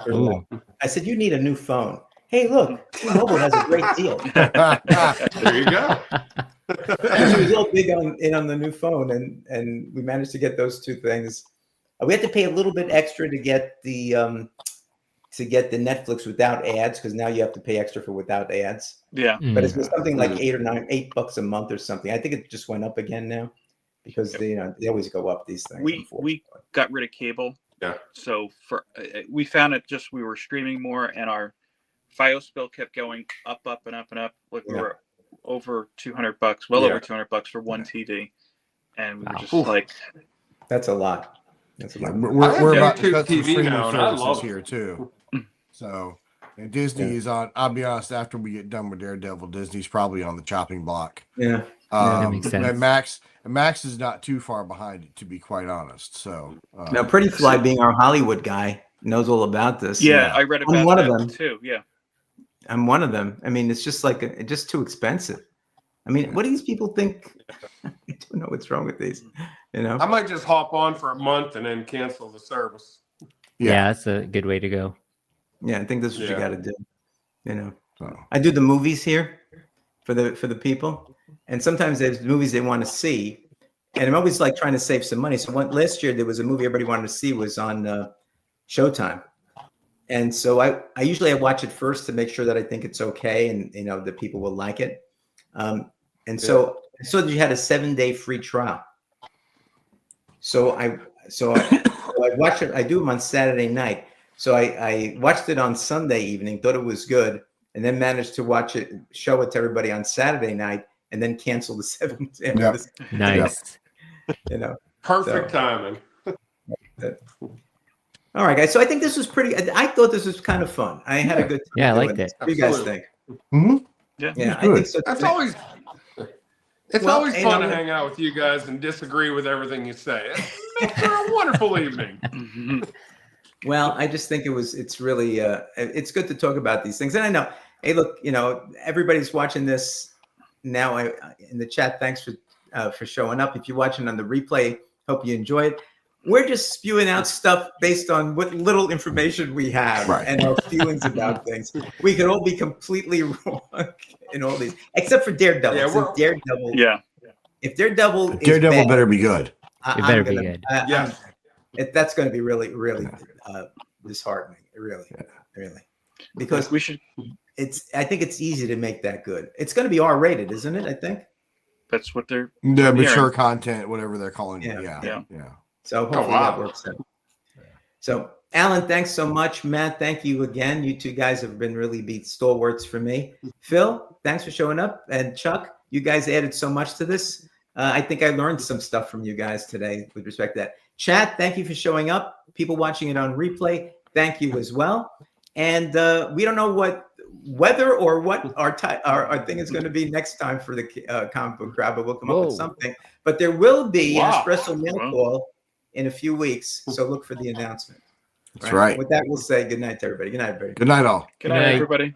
I said, you need a new phone. Hey, look, T-Mobile has a great deal. There you go. She was all big on the new phone, and we managed to get those two things. We had to pay a little bit extra to get the Netflix without ads because now you have to pay extra for without ads. Yeah, but it's something like $8 a month or something. I think it just went up again now because they always go up these things. We got rid of cable. Yeah. So we found it we were streaming more and our FiOS bill kept going up, up, and up and up. Like we were over $200, well over $200 for one TV, and we were just like, "That's a lot." That's a lot. We're about to YouTube cut some TV streaming now, and I services love here too. So, and Disney is on. I'll be honest. After we get done with Daredevil, Disney's probably on the chopping block. Yeah. That makes sense. And Max is not too far behind it, to be quite honest. So Now, Pretty Fly, being our Hollywood guy, knows all about this. yeah, I read about one that of them too. Yeah, I'm one of them. I mean, it's just like just too expensive. I mean, what do these people think? I don't know what's wrong with these. You know, I might just hop on for a month and then cancel the service. Yeah, that's a good way to go. yeah, I think that's what you got to do. You know, So. I do the movies here for the people, and sometimes there's movies they want to see, and I'm always like trying to save some money. So last year there was a movie everybody wanted to see was on Showtime, and so I usually watch it first to make sure that I think it's okay and you know that people will like it. And so you had a 7-day free trial. So I watched it. I do them on Saturday night. So I watched it on Sunday evening, thought it was good, and then managed to show it to everybody on Saturday night, and then cancel the 7 days. Yep. Nice. You know, Perfect timing. all right, guys. So I think this was pretty. I thought this was kind of fun. I had a good time. Yeah, I doing liked this. it. What do you guys Absolutely. think? Mm-hmm. Yeah, I good. think so. That's always. It's Well, always hey, fun no, to hang out with you guys and disagree with everything you say. It makes for a wonderful evening. Well, I just think it's really it's good to talk about these things. And I know, hey, look, you know, everybody's watching this now in the chat. Thanks for showing up. If you're watching on the replay, hope you enjoy it. We're just spewing out stuff based on what little information we have and our feelings about things. We could all be completely wrong in all these, except for Daredevil. Yeah, Daredevil. yeah. If Daredevil, Daredevil better be good. It better be good. Yes. That's going to be really, really disheartening. Really, because we should. I think it's easy to make that good. It's going to be R-rated, isn't it? I think That's what they're. The mature content, whatever they're calling it. Yeah. Yeah. So hopefully that works out. So Alan, thanks so much. Matt, thank you again. You two guys have been really stalwarts for me. Phil, thanks for showing up. And Chuck, you guys added so much to this. I think I learned some stuff from you guys today with respect to that. Chat, thank you for showing up. People watching it on replay, thank you as well. And we don't know what weather or what our thing is going to be next time for the comic book crowd, but we'll come up with something. But there will be an Espresso mail call in a few weeks, so look for the announcement. That's right. With that, we'll say good night to everybody. Good night, everybody. Good night, all. Good night, everybody.